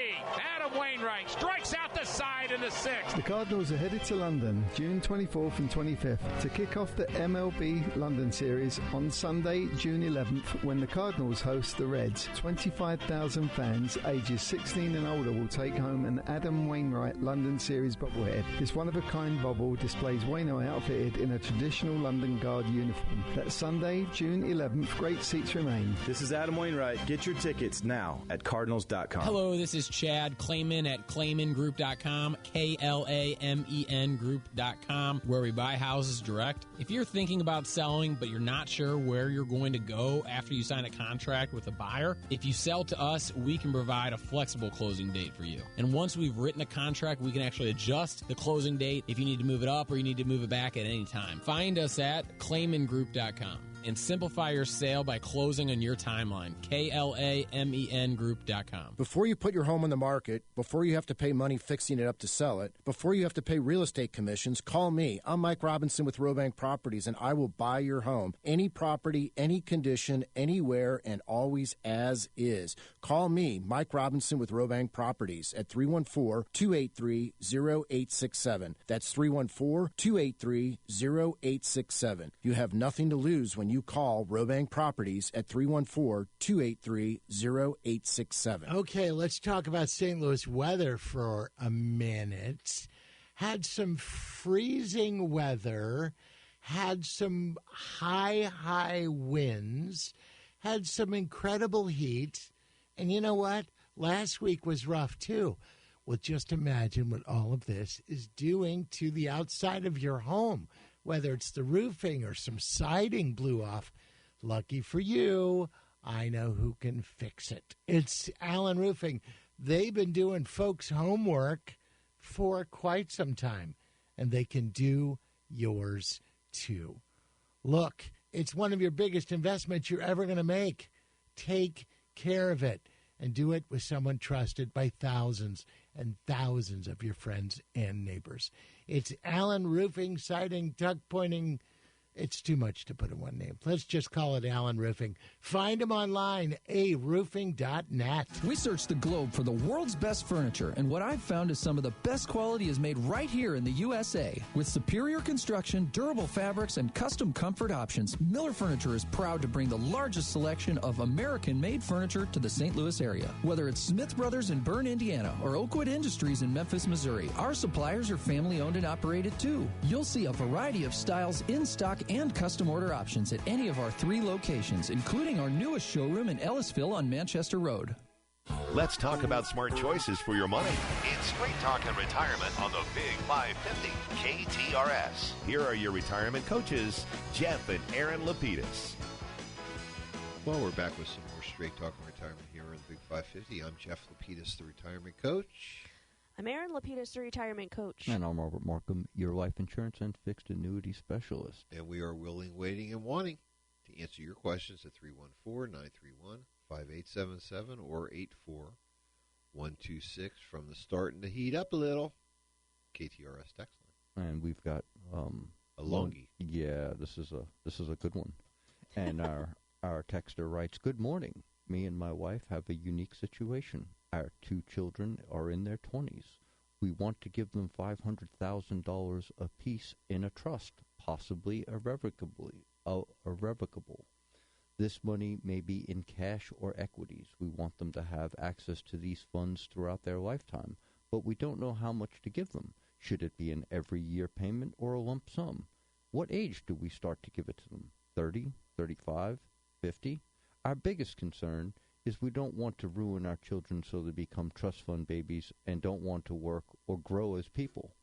Adam Wainwright strikes out the side in the sixth. The Cardinals are headed to London June 24th and 25th to kick off the MLB London Series on Sunday, June 11th, when the Cardinals host the Reds. 25,000 fans ages 16 and older will take home an Adam Wainwright London Series bobblehead. This one-of-a-kind bobble displays Wainwright outfitted in a traditional London Guard uniform. That's Sunday, June 11th. Great seats remain. This is Adam Wainwright. Get your tickets now at Cardinals.com. Hello, this is Chad Clayman at ClaymanGroup.com, KLAMEN Group.com, where we buy houses direct. If you're thinking about selling, but you're not sure where you're going to go after you sign a contract with a buyer, if you sell to us, we can provide a flexible closing date for you. And once we've written a contract, we can actually adjust the closing date if you need to move it up or you need to move it back at any time. Find us at ClaymanGroup.com and simplify your sale by closing on your timeline. KLAMEN Group.com. Before you put your home on the market, before you have to pay money fixing it up to sell it, before you have to pay real estate commissions, call me. I'm Mike Robinson with Robank Properties, and I will buy your home. Any property, any condition, anywhere, and always as is. Call me, Mike Robinson with Robank Properties at 314-283-0867. That's 314-283-0867. You have nothing to lose when you call Robank Properties at 314-283-0867. Okay, let's talk about St. Louis weather for a minute. Had some freezing weather, had some high winds, had some incredible heat, and you know what? Last week was rough too. Well, just imagine what all of this is doing to the outside of your home. Whether it's the roofing or some siding blew off. Lucky for you, I know who can fix it. It's Allen Roofing. They've been doing folks' homework for quite some time, and they can do yours too. Look, it's one of your biggest investments you're ever going to make. Take care of it and do it with someone trusted by thousands and thousands of your friends and neighbors. It's Allen Roofing, siding, tuck pointing. It's too much to put in one name. Let's just call it Allen Roofing. Find them online, aroofing.net. We searched the globe for the world's best furniture, and what I've found is some of the best quality is made right here in the USA. With superior construction, durable fabrics, and custom comfort options, Miller Furniture is proud to bring the largest selection of American-made furniture to the St. Louis area. Whether it's Smith Brothers in Bern, Indiana, or Oakwood Industries in Memphis, Missouri, our suppliers are family-owned and operated too. You'll see a variety of styles in stock and custom order options at any of our 3 locations, including our newest showroom in Ellisville on Manchester Road. Let's talk about smart choices for your money. It's Straight Talk and Retirement on the Big 550 KTRS. Here are your retirement coaches, Jeff and Aaron Lapidus. Well, we're back with some more Straight Talk and Retirement here on the Big 550. I'm Jeff Lapidus, the retirement coach. I'm Aaron Lapidus, the retirement coach. And I'm Robert Markham, your life insurance and fixed annuity specialist. And we are willing, waiting, and wanting to answer your questions at 314-931-5877 or 84126 from the starting to heat up a little. KTRS text line. And we've got a longie. Yeah, this is a good one. And our texter writes, "Good morning. Me and my wife have a unique situation. Our 2 children are in their 20s. We want to give them $500,000 apiece in a trust, possibly irrevocable. This money may be in cash or equities. We want them to have access to these funds throughout their lifetime, but we don't know how much to give them. Should it be an every year payment or a lump sum? What age do we start to give it to them? 30, 35, 50? Our biggest concern is we don't want to ruin our children so they become trust fund babies and don't want to work or grow as people.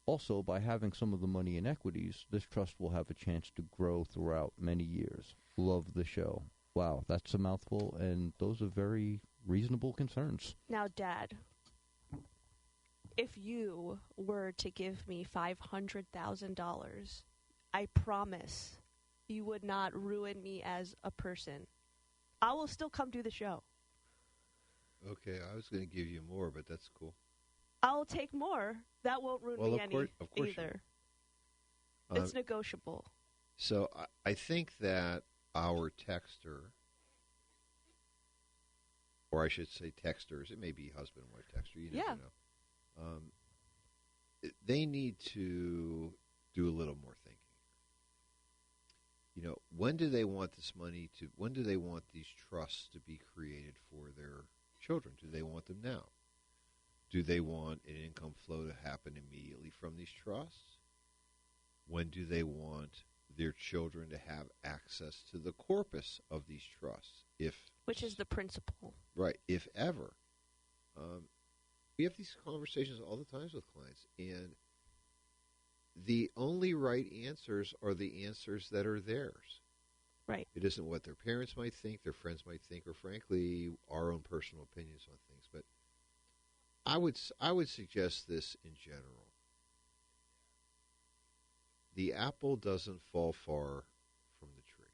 Also, by having some of the money in equities, this trust will have a chance to grow throughout many years. Love the show." Wow, that's a mouthful, and those are very reasonable concerns. Now, Dad, if you were to give me $500,000, I promise you would not ruin me as a person. I will still come do the show. Okay, I was going to give you more, but that's cool. I'll take more. That won't ruin me any either. It's negotiable. So I think that our texter, or I should say texters, it may be husband and wife texter, you never know. They need to do a little more thinking. You know, when do they want this money to, when do they want these trusts to be created for their children? Do they want them now? Do they want an income flow to happen immediately from these trusts? When do they want their children to have access to the corpus of these trusts? Which is the principal. Right, if ever. We have these conversations all the time with clients, and the only right answers are the answers that are theirs. Right. It isn't what their parents might think, their friends might think, or frankly, our own personal opinions on things. But I would suggest this in general. The apple doesn't fall far from the tree,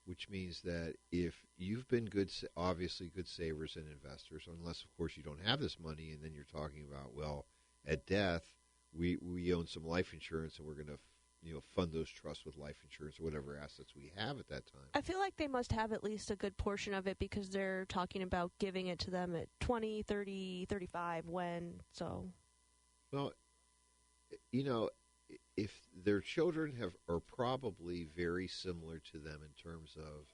which means that if you've been obviously good savers and investors, unless, of course, you don't have this money, and then you're talking about, well, at death, we own some life insurance, and we're going to fund those trusts with life insurance or whatever assets we have at that time. I feel like they must have at least a good portion of it because they're talking about giving it to them at 20, 30, 35, when, so. Well, if their children are probably very similar to them in terms of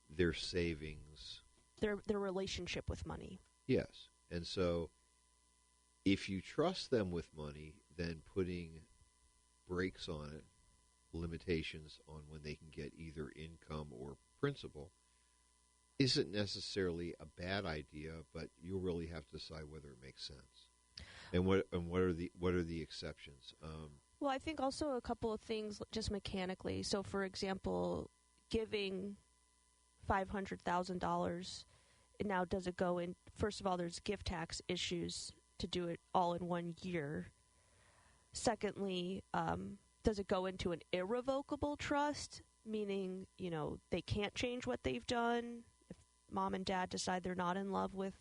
their savings. Their relationship with money. Yes. And so if you trust them with money, then putting brakes on it, limitations on when they can get either income or principal, isn't necessarily a bad idea, but you'll really have to decide whether it makes sense. And what are the exceptions? Well, I think also a couple of things just mechanically. So, for example, giving $500,000, now does it go in? First of all, there's gift tax issues to do it all in 1 year. Secondly, does it go into an irrevocable trust, meaning, they can't change what they've done? If mom and dad decide they're not in love with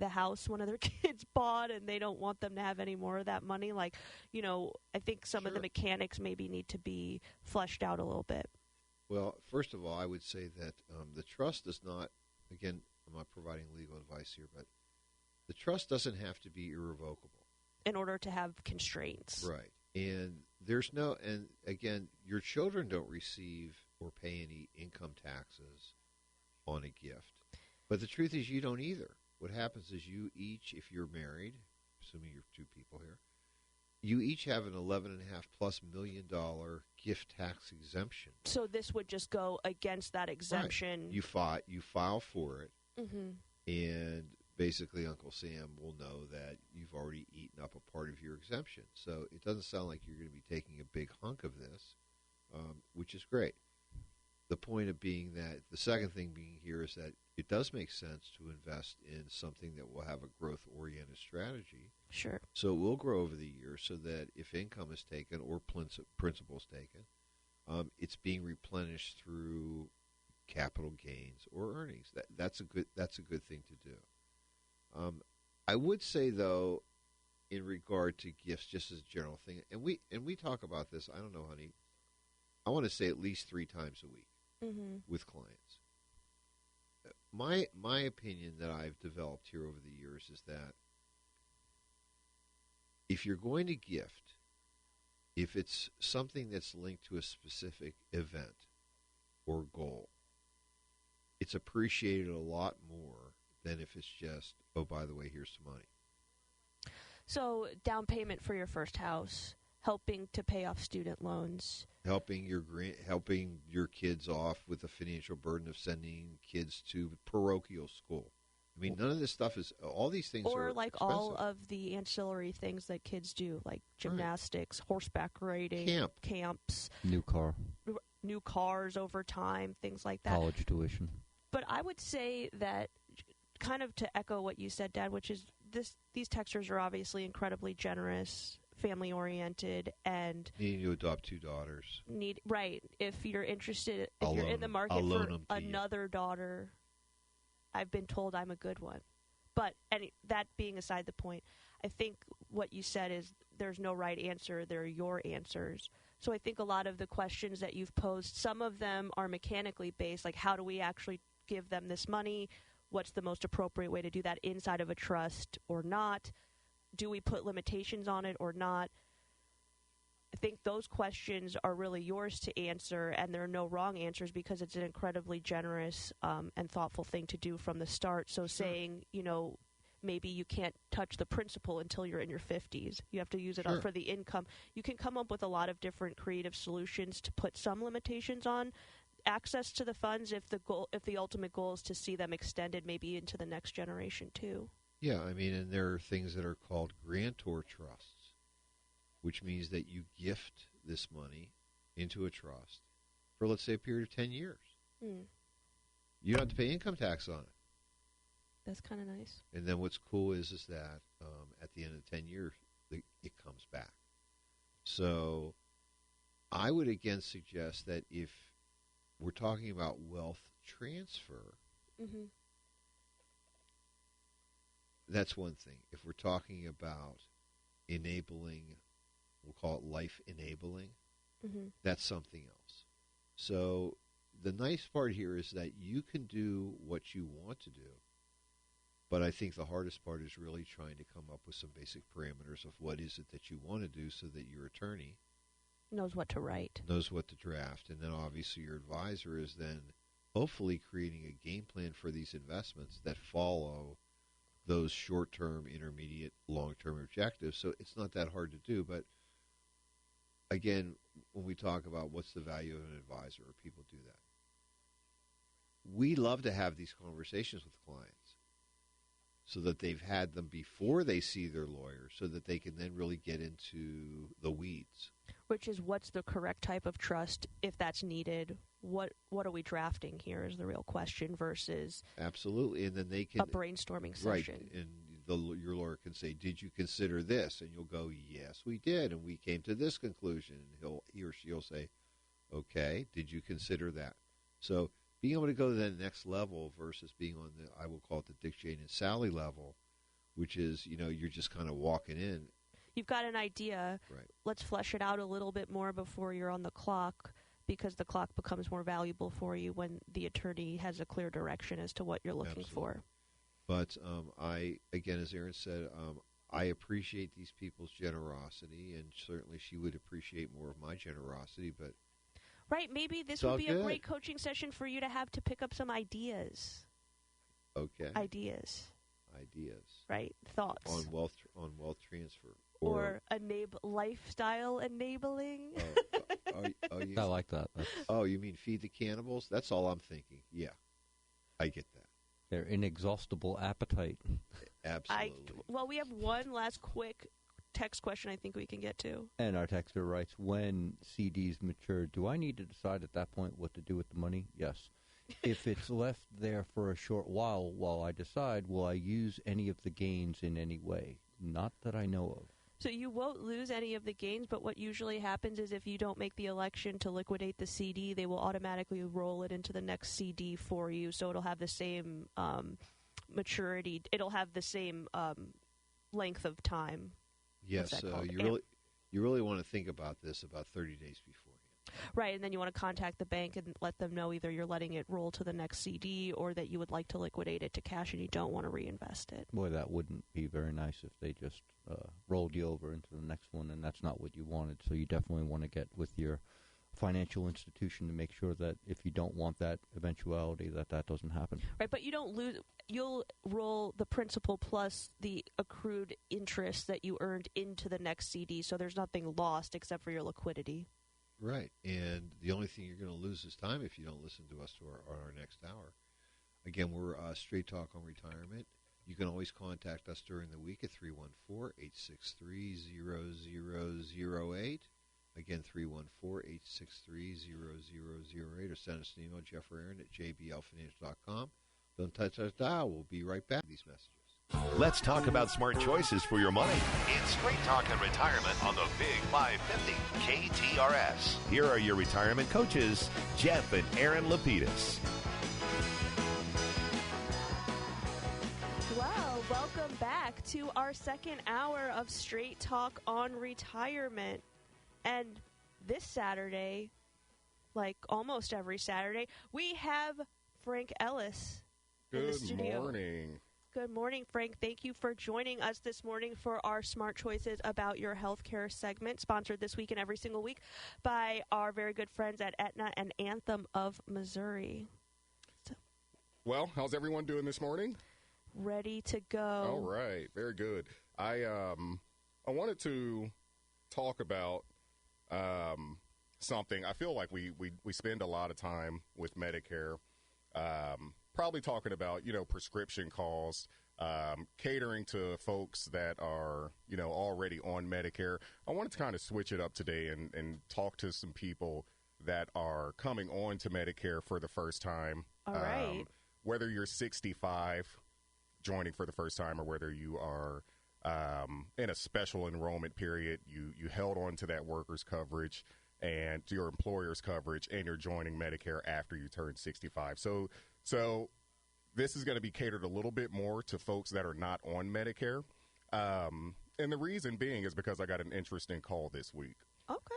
the house one of their kids bought and they don't want them to have any more of that money, I think some of the mechanics maybe need to be fleshed out a little bit. Well, first of all, I would say that the trust does not, again, I'm not providing legal advice here, but the trust doesn't have to be irrevocable. In order to have constraints. Right. And and again, your children don't receive or pay any income taxes on a gift. But the truth is you don't either. What happens is you each, if you're married, assuming you're two people here, you each have an $11.5+ million gift tax exemption. So this would just go against that exemption. Right. You file for it, mm-hmm. and basically Uncle Sam will know that you've already eaten up a part of your exemption. So it doesn't sound like you're going to be taking a big hunk of this, which is great. The point of being that, the second thing being here is that it does make sense to invest in something that will have a growth-oriented strategy. Sure. So it will grow over the years so that if income is taken or principal is taken, it's being replenished through capital gains or earnings. That's a good thing to do. I would say, though, in regard to gifts, just as a general thing, and we talk about this, I don't know, honey, I want to say at least 3 times a week. Mm-hmm. With clients. My opinion that I've developed here over the years is that if you're going to gift, if it's something that's linked to a specific event or goal, it's appreciated a lot more than if it's just, oh, by the way, here's some money. So down payment for your first house, helping to pay off student loans, helping your kids off with the financial burden of sending kids to parochial school. I mean, none of this stuff is, all these things or are like expensive. all of the ancillary things that kids do, like gymnastics, horseback riding, camps. New car. new cars over time, things like that. College tuition. But I would say that, kind of to echo what you said, Dad, which is these texters are obviously incredibly generous, family-oriented, and needing to adopt 2 daughters. Right. If you're interested, if you're in the market for another daughter, I've been told I'm a good one. But that being aside the point, I think what you said is there's no right answer. They're your answers. So I think a lot of the questions that you've posed, some of them are mechanically based, like how do we actually give them this money? What's the most appropriate way to do that inside of a trust or not? Do we put limitations on it or not? I think those questions are really yours to answer, and there are no wrong answers because it's an incredibly generous and thoughtful thing to do from the start. So saying, maybe you can't touch the principal until you're in your 50s. You have to use it up for the income. You can come up with a lot of different creative solutions to put some limitations on access to the funds if the ultimate goal is to see them extended maybe into the next generation too. Yeah, I mean, and there are things that are called grantor trusts, which means that you gift this money into a trust for, let's say, a period of 10 years. You don't have to pay income tax on it. That's kind of nice. And then what's cool is that at the end of 10 years, it comes back. So I would again suggest that if we're talking about wealth transfer, that's one thing. If we're talking about enabling, we'll call it life enabling, that's something else. So the nice part here is that you can do what you want to do, but I think the hardest part is really trying to come up with some basic parameters of what is it that you want to do so that your attorney knows what to write, knows what to draft. And then obviously your advisor is then hopefully creating a game plan for these investments that follow those short-term, intermediate, long-term objectives. So it's not that hard to do. But again, when we talk about what's the value of an advisor, or people do that, we love to have these conversations with clients so that they've had them before they see their lawyer, so that they can then really get into the weeds. Which is, what's the correct type of trust if that's needed? What are we drafting here is the real question versus absolutely, and then they can a brainstorming session. Right, and your lawyer can say, "Did you consider this?" And you'll go, "Yes, we did, and we came to this conclusion." And he or she'll say, "Okay, did you consider that?" So being able to go to that next level versus being on the, I will call it the Dick, Jane, and Sally level, which is, you're just kind of walking in. You've got an idea. Right. Let's flesh it out a little bit more before you're on the clock, because the clock becomes more valuable for you when the attorney has a clear direction as to what you're looking for. But again, as Erin said, I appreciate these people's generosity, and certainly she would appreciate more of my generosity, but right, maybe this would be a great coaching session for you to have to pick up some ideas. Okay. Ideas. Right, thoughts. On wealth transfer. Or lifestyle enabling. I like that. Oh, you mean feed the cannibals? That's all I'm thinking. Yeah, I get that. Their inexhaustible appetite. Absolutely. We have one last quick text question I think we can get to. And our texter writes, when CDs mature, do I need to decide at that point what to do with the money? Yes. If it's left there for a short while I decide, will I use any of the gains in any way? Not that I know of. So you won't lose any of the gains, but what usually happens is if you don't make the election to liquidate the CD, they will automatically roll it into the next CD for you, so it'll have the same maturity. It'll have the same length of time. Yes, you really want to think about this about 30 days beforehand. Right, and then you want to contact the bank and let them know either you're letting it roll to the next CD or that you would like to liquidate it to cash and you don't want to reinvest it. Boy, that wouldn't be very nice if they just rolled you over into the next one, and that's not what you wanted. So you definitely want to get with your financial institution to make sure that if you don't want that eventuality, that doesn't happen. Right, but you don't lose. You'll roll the principal plus the accrued interest that you earned into the next CD, so there's nothing lost except for your liquidity. Right, and the only thing you're going to lose is time if you don't listen to us on our next hour. Again, we're Straight Talk on Retirement. You can always contact us during the week at 314-863-0008. Again, 314-863-0008, or send us an email, Jeff or Aaron at jblfinancial.com. Don't touch that dial. We'll be right back with these messages. Let's talk about smart choices for your money. It's Straight Talk and Retirement on the Big 550 KTRS. Here are your retirement coaches, Jeff and Aaron Lapidus. Well, welcome back to our second hour of Straight Talk on Retirement. And this Saturday, like almost every Saturday, we have Frank Ellis in the studio. Good morning. Good morning, Frank. Thank you for joining us this morning for our Smart Choices About Your Healthcare segment, sponsored this week and every single week by our very good friends at Aetna and Anthem of Missouri. Well, how's everyone doing this morning? Ready to go. All right. Very good. I wanted to talk about something. I feel like we spend a lot of time with Medicare, probably talking about, prescription costs, catering to folks that are, already on Medicare. I wanted to kind of switch it up today and talk to some people that are coming on to Medicare for the first time. All right. Whether you're 65, joining for the first time, or whether you are in a special enrollment period, you held on to that workers' coverage and your employer's coverage, and you're joining Medicare after you turn 65. So this is going to be catered a little bit more to folks that are not on Medicare. And the reason being is because I got an interesting call this week. Okay.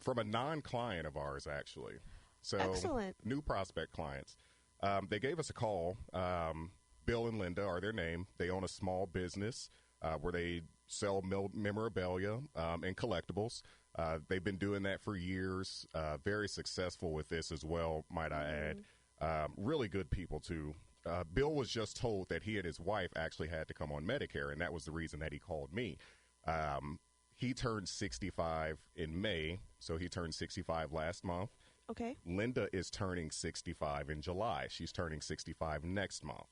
From a non-client of ours, actually. So excellent. New prospect clients. They gave us a call. Bill and Linda are their name. They own a small business where they sell memorabilia and collectibles. They've been doing that for years. Very successful with this as well, might I add. Really good people, too. Bill was just told that he and his wife actually had to come on Medicare, and that was the reason that he called me. He turned 65 in May, so he turned 65 last month. Okay. Linda is turning 65 in July. She's turning 65 next month.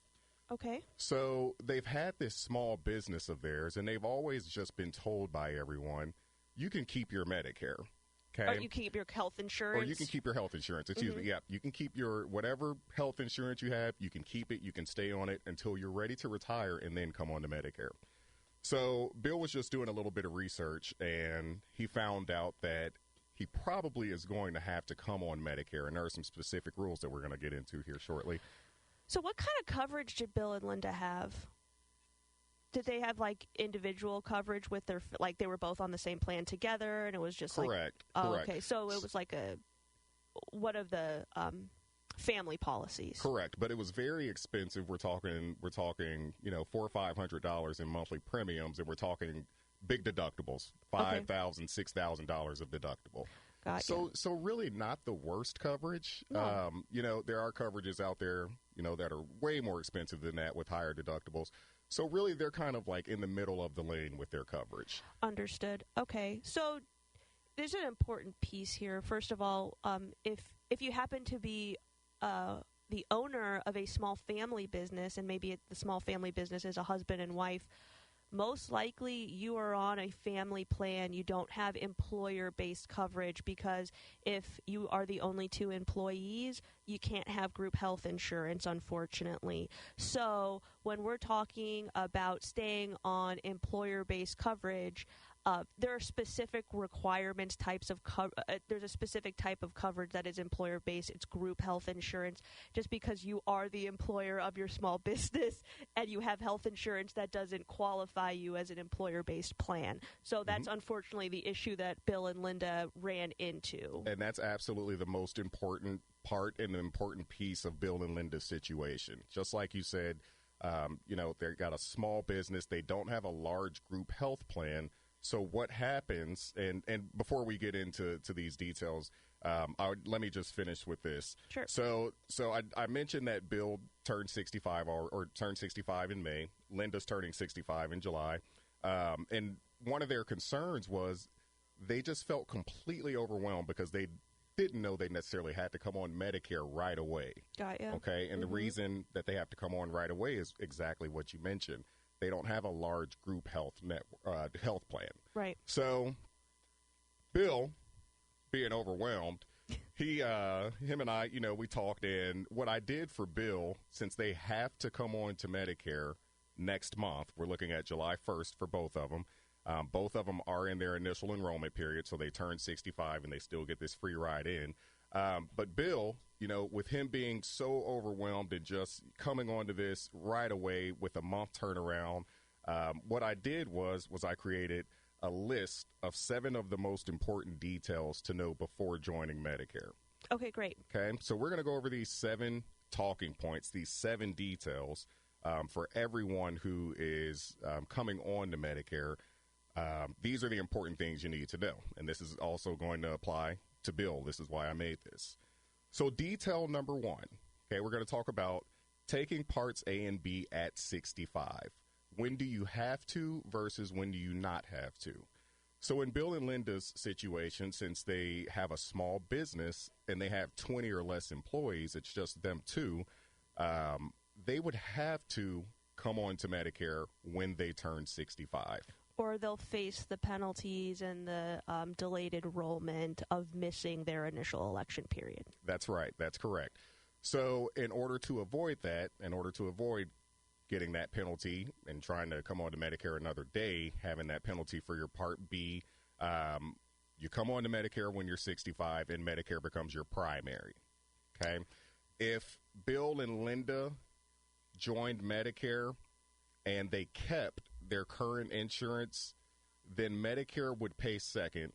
Okay. So they've had this small business of theirs, and they've always just been told by everyone, you can keep your Medicare. Okay. Or you keep your health insurance. Or you can keep your health insurance. Excuse me. Yeah. You can keep your whatever health insurance you have. You can keep it. You can stay on it until you're ready to retire and then come on to Medicare. So Bill was just doing a little bit of research, and he found out that he probably is going to have to come on Medicare. And there are some specific rules that we're going to get into here shortly. So what kind of coverage did Bill and Linda have? Did they have, like, individual coverage with their, like, they were both on the same plan together, and it was just correct. Correct. Okay, so it was like one of the family policies. Correct, but it was very expensive. We're talking, $400 or $500 in monthly premiums, and we're talking big deductibles, $5,000, $6,000 of deductible. So really not the worst coverage. No. There are coverages out there, that are way more expensive than that with higher deductibles. So really they're kind of like in the middle of the lane with their coverage. Understood. Okay. So there's an important piece here. First of all, if you happen to be the owner of a small family business, and maybe the small family business is a husband and wife, most likely you are on a family plan. You don't have employer-based coverage, because if you are the only two employees, you can't have group health insurance, unfortunately. So when we're talking about staying on employer-based coverage, there are specific requirements, types of there's a specific type of coverage that is employer-based. It's group health insurance. Just because you are the employer of your small business and you have health insurance, that doesn't qualify you as an employer-based plan. So that's unfortunately the issue that Bill and Linda ran into. And that's absolutely the most important part and the important piece of Bill and Linda's situation. Just like you said, they've got a small business. They don't have a large group health plan. So what happens, and before we get into these details, let me just finish with this. Sure. So I mentioned that Bill turned 65 or turned 65 in May. Linda's turning 65 in July. And one of their concerns was they just felt completely overwhelmed because they didn't know they necessarily had to come on Medicare right away. Got you. Okay, and the reason that they have to come on right away is exactly what you mentioned. They don't have a large group health plan. Right. So Bill being overwhelmed, him and I, we talked, and what I did for Bill, since they have to come on to Medicare next month, we're looking at July 1st for both of them. Both of them are in their initial enrollment period, so they turn 65 and they still get this free ride in. But Bill, with him being so overwhelmed and just coming onto this right away with a month turnaround, what I did was I created a list of 7 of the most important details to know before joining Medicare. Okay, great. Okay, so we're going to go over these 7 talking points, these 7 details for everyone who is coming on to Medicare. These are the important things you need to know, and this is also going to apply to Bill. This is why I made this. So detail number 1, okay, we're going to talk about taking parts A and B at 65. When do you have to versus when do you not have to? So in Bill and Linda's situation, since they have a small business and they have 20 or less employees, it's just them 2, they would have to come on to Medicare when they turn 65. Or they'll face the penalties and the delayed enrollment of missing their initial election period. That's right. That's correct. So in order to avoid that, getting that penalty and trying to come on to Medicare another day, having that penalty for your Part B, you come on to Medicare when you're 65 and Medicare becomes your primary. Okay. If Bill and Linda joined Medicare and they kept their current insurance, then Medicare would pay second,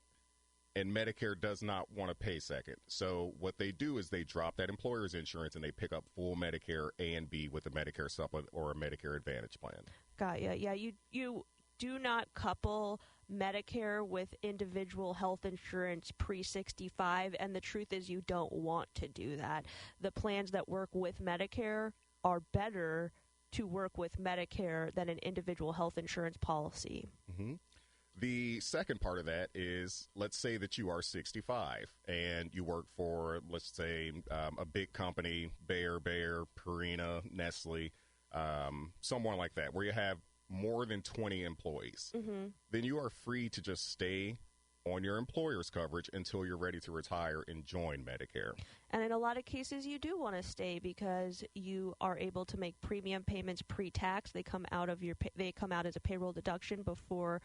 and Medicare does not want to pay second. So what they do is they drop that employer's insurance and they pick up full Medicare A and B with a Medicare supplement or a Medicare Advantage plan. Got ya. Yeah, you do not couple Medicare with individual health insurance pre-65, and the truth is you don't want to do that. The plans that work with Medicare are better to work with Medicare than an individual health insurance policy. Mm-hmm. The second part of that is, let's say that you are 65 and you work for, let's say, a big company, Bayer, Purina, Nestle, someone like that, where you have more than 20 employees. Mm-hmm. Then you are free to just stay on your employer's coverage until you're ready to retire and join Medicare. And in a lot of cases, you do want to stay because you are able to make premium payments pre-tax. They come out as a payroll deduction before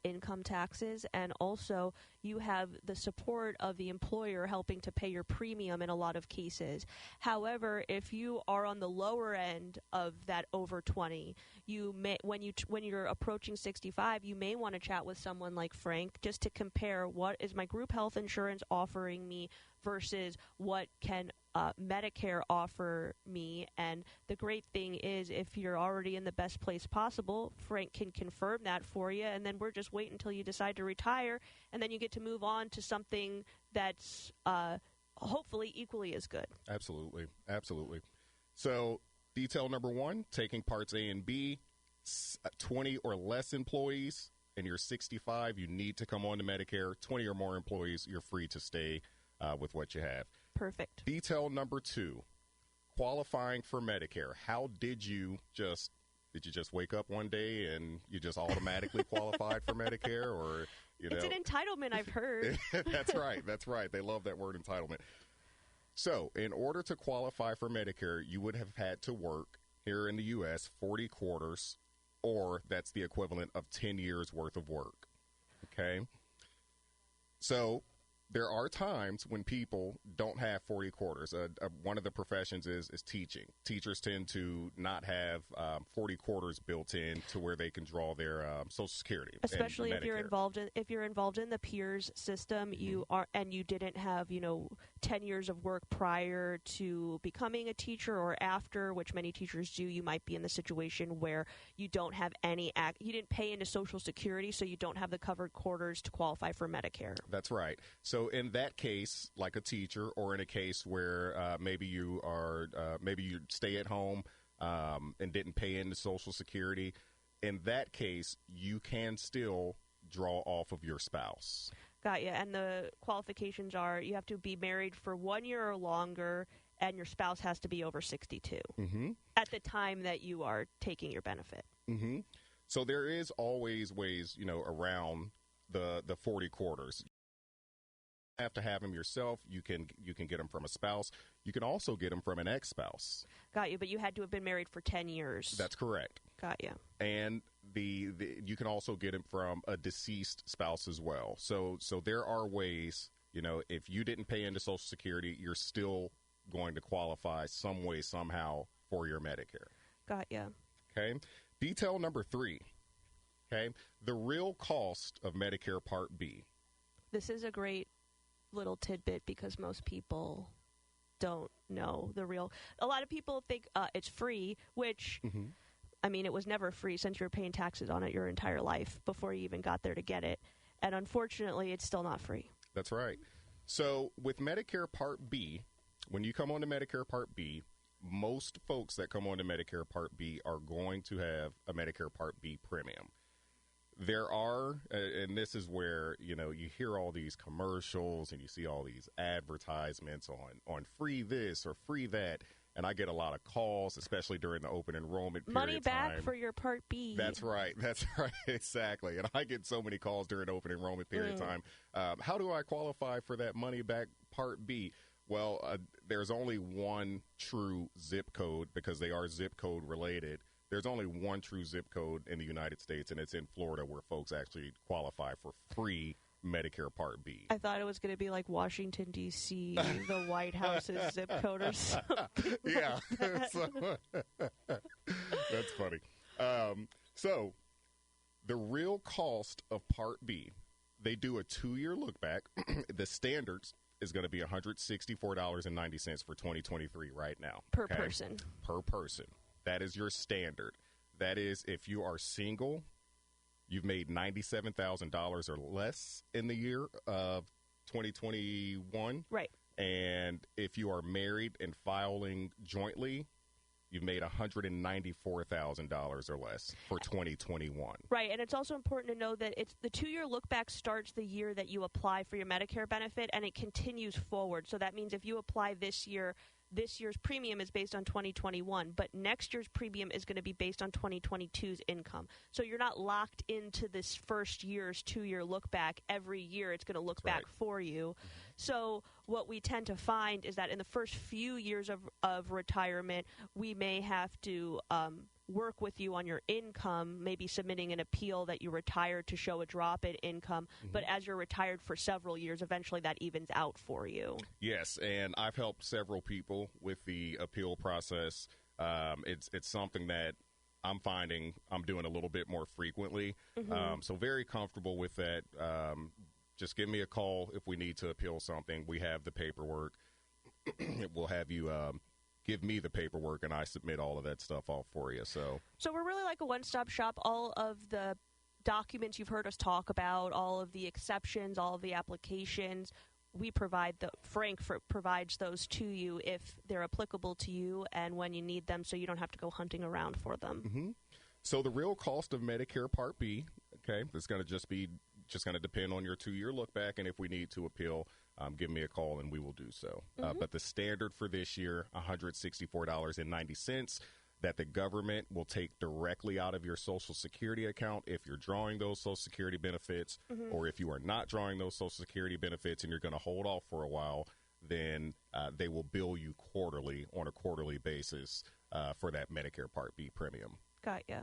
income taxes, and also you have the support of the employer helping to pay your premium in a lot of cases. However, if you are on the lower end of that over 20, you may when you're approaching 65, you may want to chat with someone like Frank just to compare what is my group health insurance offering me versus what can Medicare offer me. And the great thing is, if you're already in the best place possible, Frank can confirm that for you, and then we're just waiting until you decide to retire, and then you get to move on to something that's hopefully equally as good. Absolutely. So detail number 1, taking parts A and B, 20 or less employees, and you're 65, you need to come on to Medicare. 20 or more employees, you're free to stay with what you have. Perfect. Detail number 2, qualifying for Medicare. How did you just wake up one day and you just automatically qualified for Medicare, or It's an entitlement, I've heard. That's right. They love that word, entitlement. So, in order to qualify for Medicare, you would have had to work here in the U.S. 40 quarters, or that's the equivalent of 10 years worth of work. Okay? So, there are times when people don't have 40 quarters. One of the professions is teaching. Teachers tend to not have 40 quarters built in to where they can draw their Social Security, especially and if you're involved in the peers system. Mm-hmm. You didn't have 10 years of work prior to becoming a teacher or after, which many teachers do. You might be in the situation where you don't have you didn't pay into Social Security, so you don't have the covered quarters to qualify for Medicare. That's right. So in that case, like a teacher, or in a case where maybe you stay at home and didn't pay into Social Security, in that case, you can still draw off of your spouse. Got you. And the qualifications are you have to be married for 1 year or longer, and your spouse has to be over 62 mm-hmm. at the time that you are taking your benefit. Mm-hmm. So there is always ways, around the 40 quarters. have to have them yourself. You can get them from a spouse. You can also get them from an ex-spouse. Got you, but you had to have been married for 10 years. That's correct. Got you. And you can also get them from a deceased spouse as well. So there are ways, if you didn't pay into Social Security, you're still going to qualify some way, somehow for your Medicare. Got you. Okay. Detail number 3. Okay. The real cost of Medicare Part B. This is a great little tidbit because most people don't know the real. A lot of people think it's free, which, I mean, it was never free since you were paying taxes on it your entire life before you even got there to get it. And unfortunately, it's still not free. That's right. So with Medicare Part B, when you come on to Medicare Part B, most folks that come on to Medicare Part B are going to have a Medicare Part B premium. There are, and this is where, you hear all these commercials and you see all these advertisements on free this or free that, and I get a lot of calls, especially during the open enrollment period. Money back for your Part B. That's right, exactly. And I get so many calls during open enrollment period time. How do I qualify for that money back Part B? Well, there's only one true zip code because they are zip code related. There's only one true zip code in the United States, and it's in Florida where folks actually qualify for free Medicare Part B. I thought it was going to be like Washington, D.C., the White House's zip code or something. Yeah. Like that. That's funny. So the real cost of Part B, they do a 2-year look back. The standards is going to be $164.90 for 2023 right now. Per person. Per person. That is your standard. That is, if you are single, you've made $97,000 or less in the year of 2021. Right. And if you are married and filing jointly, you've made $194,000 or less for 2021. Right, and it's also important to know that it's the 2-year look back starts the year that you apply for your Medicare benefit, and it continues forward. So that means if you apply this year's premium is based on 2021, but next year's premium is going to be based on 2022's income. So you're not locked into this first year's 2-year look back. Every year it's going to look back for you. So what we tend to find is that in the first few years of retirement, we may have to work with you on your income, maybe submitting an appeal that you retired to show a drop in income. But as you're retired for several years, eventually that evens out for you. Yes, and I've helped several people with the appeal process. It's something that I'm finding I'm doing a little bit more frequently. So very comfortable with that. Just give me a call if we need to appeal something. We have the paperwork. We'll have you give me the paperwork, and I submit all of that stuff off for you. So we're really like a one-stop shop. All of the documents you've heard us talk about, all of the exceptions, all of the applications, we provide. Frank provides those to you if they're applicable to you and when you need them, so you don't have to go hunting around for them. So the real cost of Medicare Part B, it's going to just going to depend on your 2-year look back, and if we need to appeal, give me a call and we will do so. But the standard for this year, $164.90, that the government will take directly out of your Social Security account if you're drawing those Social Security benefits, or if you are not drawing those Social Security benefits and you're going to hold off for a while, then they will bill you quarterly on a quarterly basis for that Medicare Part B premium. Got ya.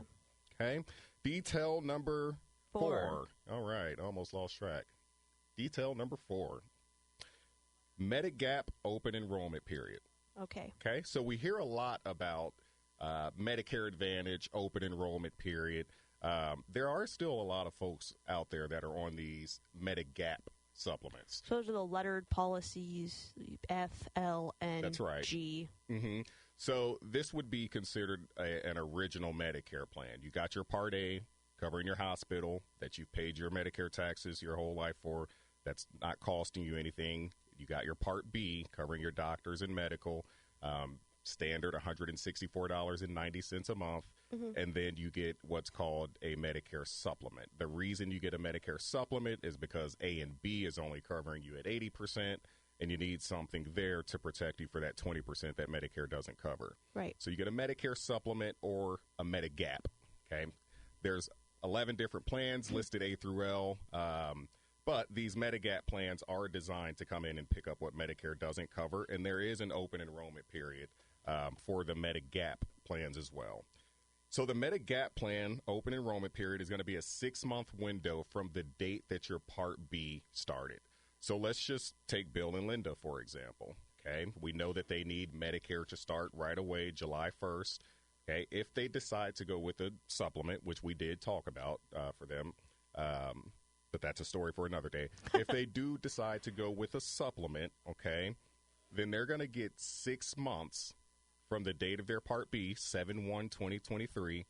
Okay. Detail number 4. All right. Almost lost track. Detail number 4. Medigap open enrollment period. Okay. So we hear a lot about Medicare Advantage open enrollment period. There are still a lot of folks out there that are on these Medigap supplements. So those are the lettered policies, F, L, and That's right. G. So this would be considered an original Medicare plan. You got your Part A covering your hospital that you've paid your Medicare taxes your whole life for. That's not costing you anything. You got your Part B covering your doctors and medical, standard $164.90 a month. And then you get what's called a Medicare supplement. The reason you get a Medicare supplement is because A and B is only covering you at 80%, and you need something there to protect you for that 20% that Medicare doesn't cover. Right. So you get a Medicare supplement or a Medigap. There's 11 different plans listed A through L. But these Medigap plans are designed to come in and pick up what Medicare doesn't cover, and there is an open enrollment period for the Medigap plans as well. So the Medigap plan open enrollment period is going to be a 6-month window from the date that your Part B started. So let's just take Bill and Linda, for example. Okay, we know that they need Medicare to start right away, July 1st. Okay, if they decide to go with a supplement, which we did talk about for them, but that's a story for another day. If they do decide to go with a supplement, okay, then they're going to get 6 months from the date of their Part B, 7/1/2023,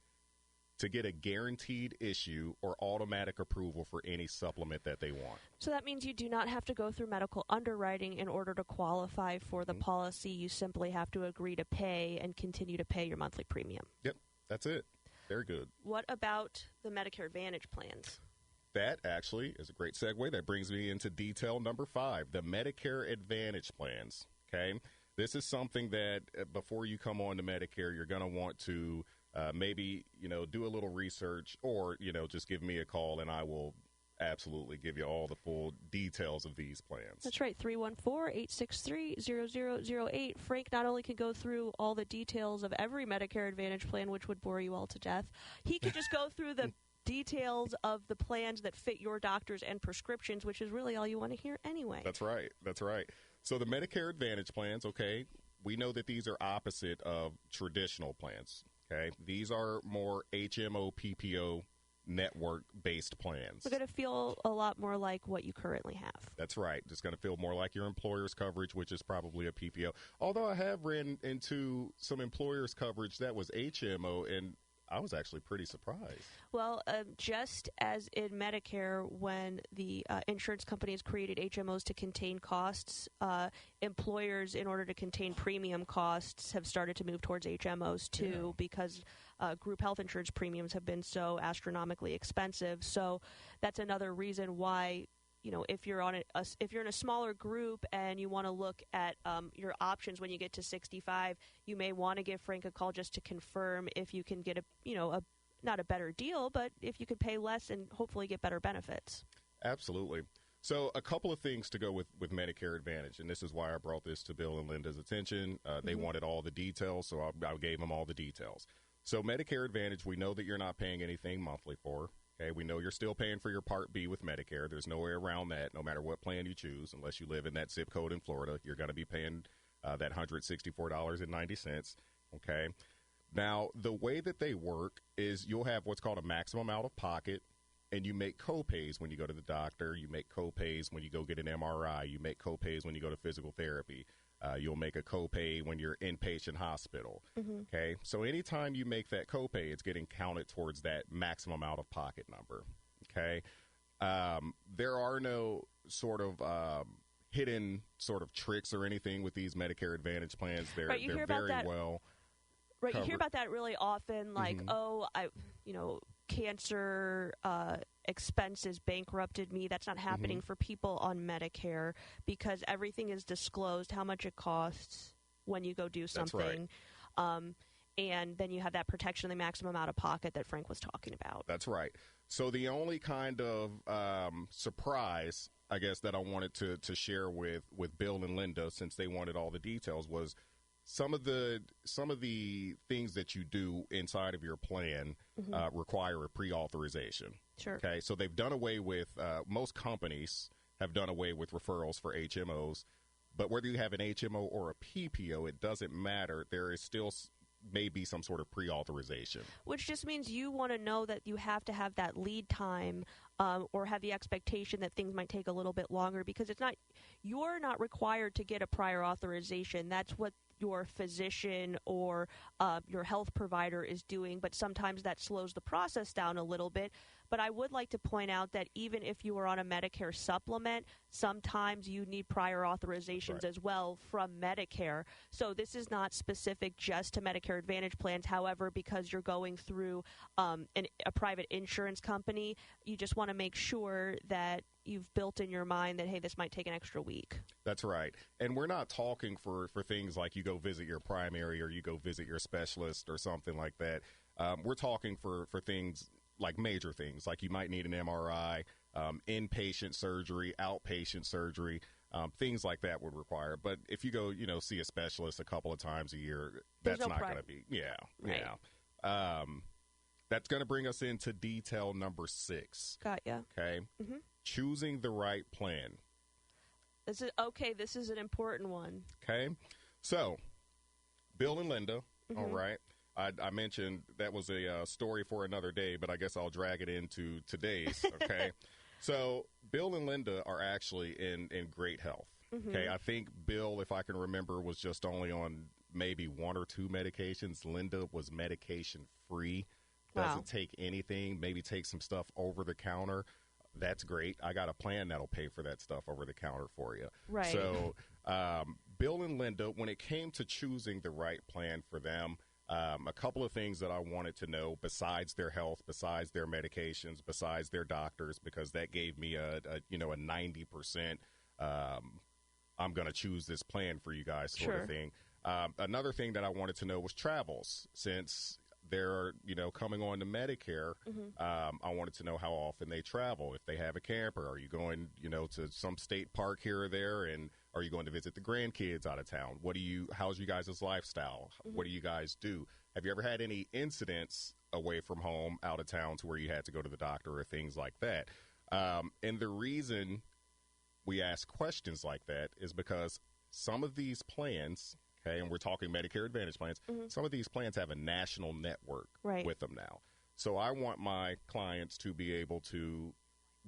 to get a guaranteed issue or automatic approval for any supplement that they want. So that means you do not have to go through medical underwriting in order to qualify for the policy. You simply have to agree to pay and continue to pay your monthly premium. Yep, that's it. Very good. What about the Medicare Advantage plans? That actually is a great segue. That brings me into detail number 5, the Medicare Advantage plans. Okay, this is something that before you come on to Medicare, you're going to want to maybe, do a little research or, just give me a call and I will absolutely give you all the full details of these plans. That's right, 314-863-0008. Frank not only can go through all the details of every Medicare Advantage plan, which would bore you all to death, he could just go through the details of the plans that fit your doctors and prescriptions, which is really all you want to hear anyway. That's right. So the Medicare Advantage plans, okay, we know that these are opposite of traditional plans, okay? These are more HMO, PPO, network-based plans. They're going to feel a lot more like what you currently have. That's right. It's going to feel more like your employer's coverage, which is probably a PPO. Although I have ran into some employer's coverage that was HMO, and I was actually pretty surprised. Well, just as in Medicare, when the insurance companies created HMOs to contain costs, employers, in order to contain premium costs, have started to move towards HMOs too, because group health insurance premiums have been so astronomically expensive. So that's another reason why, if you're on if you're in a smaller group and you want to look at your options when you get to 65, you may want to give Frank a call just to confirm if you can get not a better deal, but if you could pay less and hopefully get better benefits. Absolutely. So a couple of things to go with Medicare Advantage, and this is why I brought this to Bill and Linda's attention. They wanted all the details, so I gave them all the details. So Medicare Advantage, we know that you're not paying anything monthly for. Okay, we know you're still paying for your Part B with Medicare. There's no way around that, no matter what plan you choose. Unless you live in that zip code in Florida, you're going to be paying that $164.90. Okay. Now, the way that they work is you'll have what's called a maximum out of pocket, and you make co-pays when you go to the doctor. You make co-pays when you go get an MRI. You make co-pays when you go to physical therapy. You'll make a copay when you're inpatient hospital. Okay, so anytime you make that copay, it's getting counted towards that maximum out-of-pocket number. Okay, there are no sort of hidden sort of tricks or anything with these Medicare Advantage plans. They're very well. Right, you hear about that really often, like, cancer expenses bankrupted me. That's not happening for people on Medicare because everything is disclosed, how much it costs when you go do something. That's right. And then you have that protection, the maximum out of pocket that Frank was talking about. That's right. So the only kind of surprise, I guess, that I wanted to share with Bill and Linda, since they wanted all the details, was some of the things that you do inside of your plan require a pre-authorization. Sure. Okay, so they've done away with most companies have done away with referrals for HMOs, but whether you have an HMO or a PPO, it doesn't matter. There is still maybe some sort of pre-authorization. Which just means you want to know that you have to have that lead time or have the expectation that things might take a little bit longer, because you're not required to get a prior authorization. That's what your physician or your health provider is doing, but sometimes that slows the process down a little bit. But I would like to point out that even if you are on a Medicare supplement, sometimes you need prior authorizations as well from Medicare. So this is not specific just to Medicare Advantage plans. However, because you're going through a private insurance company, you just want to make sure that you've built in your mind that, hey, this might take an extra week. That's right. And we're not talking for things like you go visit your primary or you go visit your specialist or something like that. We're talking for things like major things, like you might need an MRI, inpatient surgery, outpatient surgery, things like that would require. But if you go, see a specialist a couple of times a year, that's not going to be, Right. That's going to bring us into detail number 6. Got ya. Okay. Mm-hmm. Choosing the right plan. This is an important one. Okay. So, Bill and Linda, all Mm-hmm. right. I mentioned that was a story for another day, but I guess I'll drag it into today's, okay? So, Bill and Linda are actually in great health, okay? I think Bill, if I can remember, was just only on maybe 1 or 2 medications. Linda was medication-free, doesn't take anything, maybe take some stuff over the counter. That's great. I got a plan that'll pay for that stuff over the counter for you. Right. So, Bill and Linda, when it came to choosing the right plan for them, a couple of things that I wanted to know besides their health, besides their medications, besides their doctors, because that gave me a 90%, I'm going to choose this plan for you guys sort of thing. Another thing that I wanted to know was travels. Since they're, coming on to Medicare, I wanted to know how often they travel. If they have a camper, are you going, to some state park here or there, and are you going to visit the grandkids out of town? How's you guys' lifestyle? What do you guys do? Have you ever had any incidents away from home, out of town, to where you had to go to the doctor or things like that? And the reason we ask questions like that is because some of these plans, okay, and we're talking Medicare Advantage plans, some of these plans have a national network with them now. So I want my clients to be able to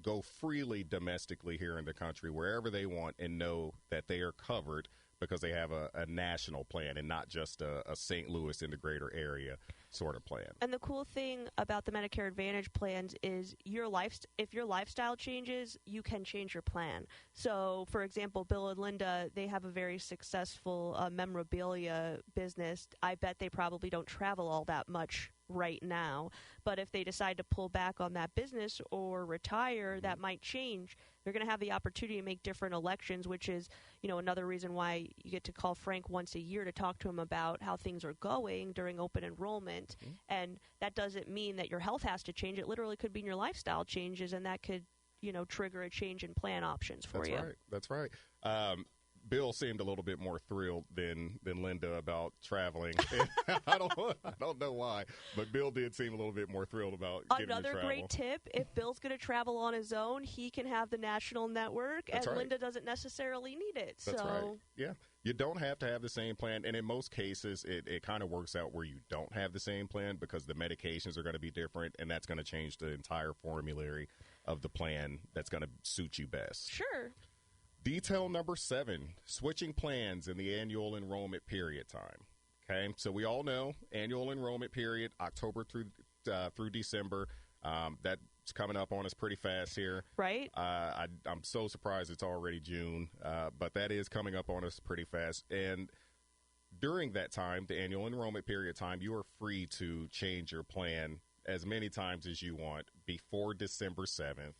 go freely domestically here in the country, wherever they want, and know that they are covered because they have a national plan and not just a St. Louis in the greater area sort of plan. And the cool thing about the Medicare Advantage plans is if your lifestyle changes, you can change your plan. So, for example, Bill and Linda, they have a very successful memorabilia business. I bet they probably don't travel all that much right now. But if they decide to pull back on that business or retire, that might change. They're going to have the opportunity to make different elections, which is, another reason why you get to call Frank once a year to talk to him about how things are going during open enrollment. And that doesn't mean that your health has to change. It literally could mean your lifestyle changes, and that could, trigger a change in plan options for you. That's right. Bill seemed a little bit more thrilled than Linda about traveling. I don't know why, but Bill did seem a little bit more thrilled about getting to travel. Another great tip, if Bill's going to travel on his own, he can have the national network, and Linda doesn't necessarily need it. That's right. Yeah. You don't have to have the same plan, and in most cases, it kind of works out where you don't have the same plan because the medications are going to be different, and that's going to change the entire formulary of the plan that's going to suit you best. Sure. Detail number 7, switching plans in the annual enrollment period time. Okay, so we all know annual enrollment period, October through December. That's coming up on us pretty fast here. Right. I'm so surprised it's already June, but that is coming up on us pretty fast. And during that time, the annual enrollment period time, you are free to change your plan as many times as you want before December 7th.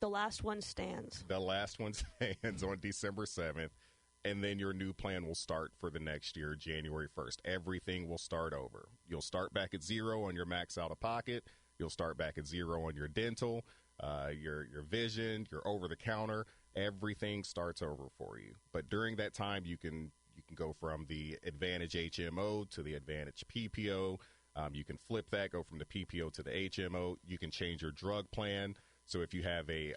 The last one stands. The last one stands on December 7th, and then your new plan will start for the next year, January 1st. Everything will start over. You'll start back at 0 on your max out-of-pocket. You'll start back at 0 on your dental, your vision, your over-the-counter. Everything starts over for you. But during that time, you can go from the Advantage HMO to the Advantage PPO. You can flip that, go from the PPO to the HMO. You can change your drug plan. So if you have a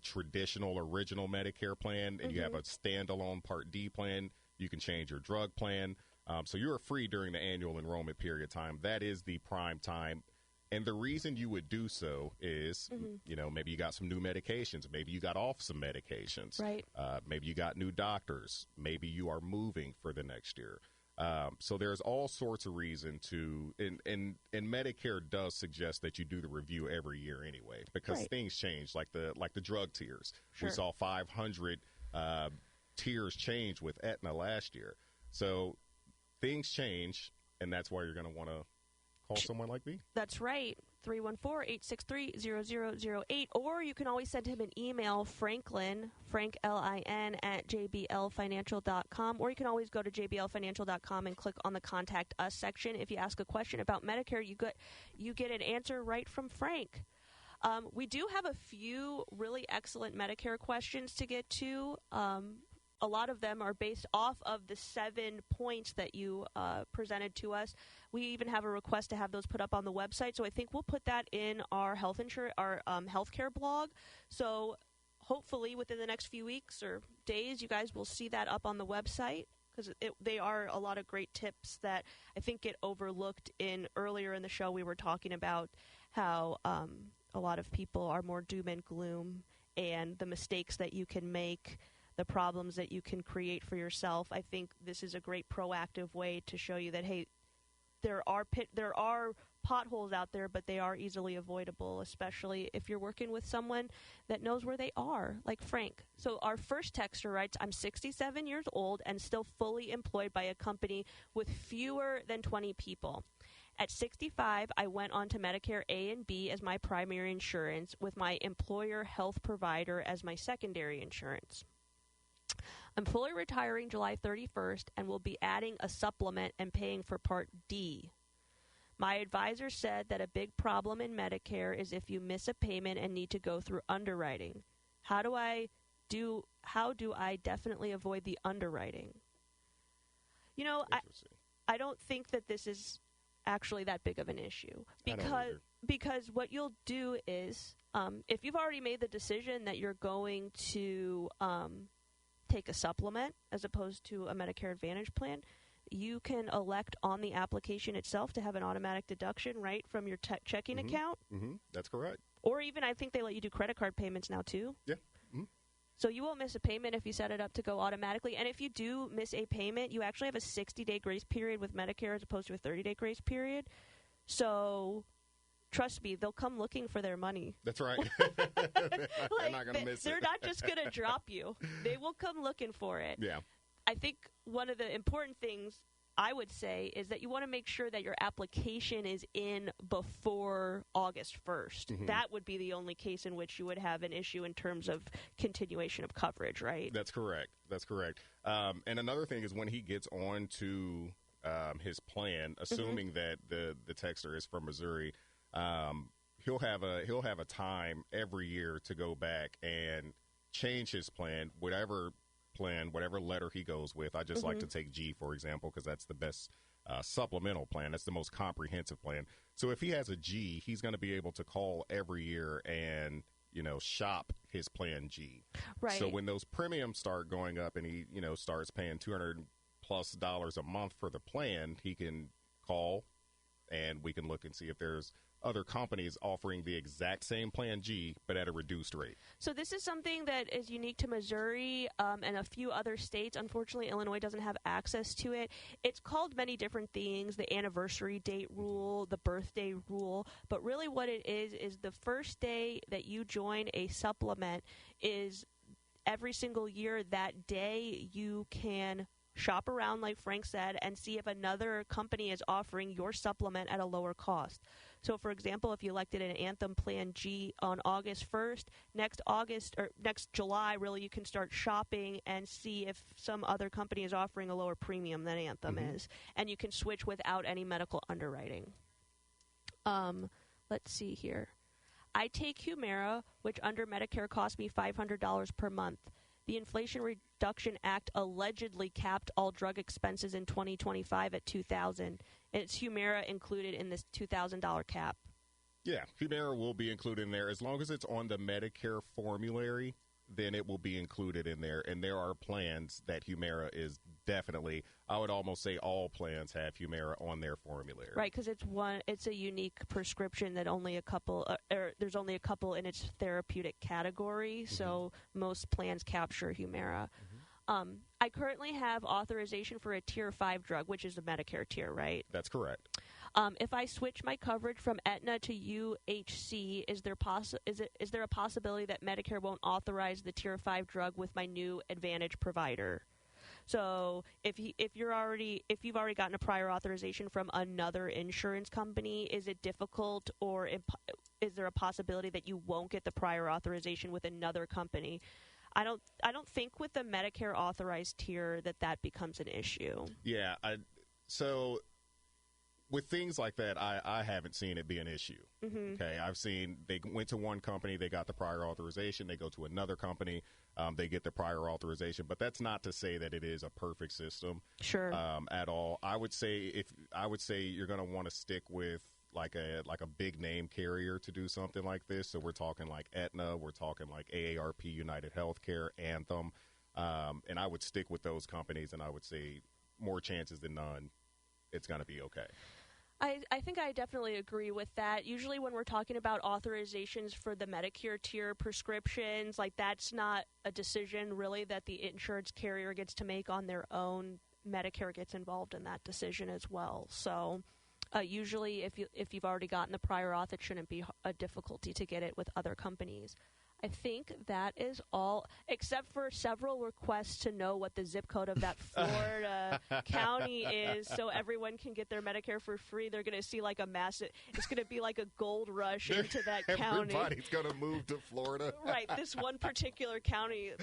traditional original Medicare plan and you have a standalone Part D plan, you can change your drug plan. So you are free during the annual enrollment period time. That is the prime time. And the reason you would do so is, maybe you got some new medications. Maybe you got off some medications. Right. Maybe you got new doctors. Maybe you are moving for the next year. So there's all sorts of reason to, and Medicare does suggest that you do the review every year anyway, because things change, like the drug tiers. Sure. We saw 500 tiers change with Aetna last year. So things change, and that's why you're going to want to call someone like me. That's right. 314-863-0008, or you can always send him an email, Franklin, Frank-L-I-N, at jblfinancial.com, or you can always go to jblfinancial.com and click on the Contact Us section. If you ask a question about Medicare, you get an answer right from Frank. We do have a few really excellent Medicare questions to get to. A lot of them are based off of the 7 points that you presented to us. We even have a request to have those put up on the website, so I think we'll put that in our healthcare blog. So hopefully within the next few weeks or days, you guys will see that up on the website, because they are a lot of great tips that I think get overlooked. Earlier in the show, we were talking about how a lot of people are more doom and gloom, and the mistakes that you can make, the problems that you can create for yourself. I think this is a great proactive way to show you that, hey, there are potholes out there, but they are easily avoidable, especially if you're working with someone that knows where they are, like Frank. So our first texter writes, I'm 67 years old and still fully employed by a company with fewer than 20 people. At 65, I went on to Medicare A and B as my primary insurance, with my employer health provider as my secondary insurance. I'm fully retiring July 31st and will be adding a supplement and paying for Part D. My advisor said that a big problem in Medicare is if you miss a payment and need to go through underwriting. How do I definitely avoid the underwriting? You know, I don't think that this is actually that big of an issue, because what you'll do is, if you've already made the decision that you're going to take a supplement as opposed to a Medicare Advantage plan, you can elect on the application itself to have an automatic deduction right from your checking account. Mm-hmm. That's correct. Or even, I think they let you do credit card payments now too. Yeah. Mm-hmm. So you won't miss a payment if you set it up to go automatically. And if you do miss a payment, you actually have a 60-day grace period with Medicare as opposed to a 30-day grace period. So trust me, they'll come looking for their money. That's right. They're not going to miss it. They're not just going to drop you. They will come looking for it. Yeah. I think one of the important things I would say is that you want to make sure that your application is in before August 1st. Mm-hmm. That would be the only case in which you would have an issue in terms of continuation of coverage, right? That's correct. And another thing is when he gets on to his plan, assuming that the texter is from Missouri, he'll have a time every year to go back and change his plan, whatever letter he goes with. I just like to take G, for example, because that's the best supplemental plan. That's the most comprehensive plan. So if he has a G, he's going to be able to call every year and, shop his plan G. Right. So when those premiums start going up and he, starts paying $200+ a month for the plan, he can call and we can look and see if there's other companies offering the exact same plan G, but at a reduced rate. So this is something that is unique to Missouri and a few other states. Unfortunately, Illinois doesn't have access to it. It's called many different things, the anniversary date rule, the birthday rule, but really what it is the first day that you join a supplement is every single year. That day you can shop around, like Frank said, and see if another company is offering your supplement at a lower cost. So, for example, if you elected an Anthem Plan G on August 1st, next July, really, you can start shopping and see if some other company is offering a lower premium than Anthem is. And you can switch without any medical underwriting. Let's see here. I take Humira, which under Medicare costs me $500 per month. The Inflation Reduction Act allegedly capped all drug expenses in 2025 at $2,000, and it's Humira included in this $2,000 cap. Yeah, Humira will be included in there. As long as it's on the Medicare formulary, then it will be included in there. And there are plans that Humira is definitely, I would almost say all plans have Humira on their formulary. Right, because it's a unique prescription that only a couple, there's only a couple in its therapeutic category, so most plans capture Humira. I currently have authorization for a Tier 5 drug, which is the Medicare tier, right? That's correct. If I switch my coverage from Aetna to UHC, is there a possibility that Medicare won't authorize the Tier 5 drug with my new Advantage provider? So if you've already gotten a prior authorization from another insurance company, is it difficult, or is there a possibility that you won't get the prior authorization with another company? I don't think with the Medicare authorized tier that becomes an issue. Yeah. So with things like that, I haven't seen it be an issue. Mm-hmm. Okay, I've seen they went to one company, they got the prior authorization. They go to another company, they get the prior authorization. But that's not to say that it is a perfect system, sure, at all. I would say you're going to want to stick with like a big name carrier to do something like this. So we're talking like Aetna, we're talking like AARP, United Healthcare, Anthem, and I would stick with those companies. And I would say more chances than none, it's going to be okay. I think I definitely agree with that. Usually when we're talking about authorizations for the Medicare tier prescriptions, like that's not a decision really that the insurance carrier gets to make on their own. Medicare gets involved in that decision as well. So usually if you've already gotten the prior auth, it shouldn't be a difficulty to get it with other companies. I think that is all, except for several requests to know what the zip code of that Florida county is so everyone can get their Medicare for free. They're going to see like a massive, it's going to be like a gold rush into that county. Everybody's going to move to Florida. Right, this one particular county.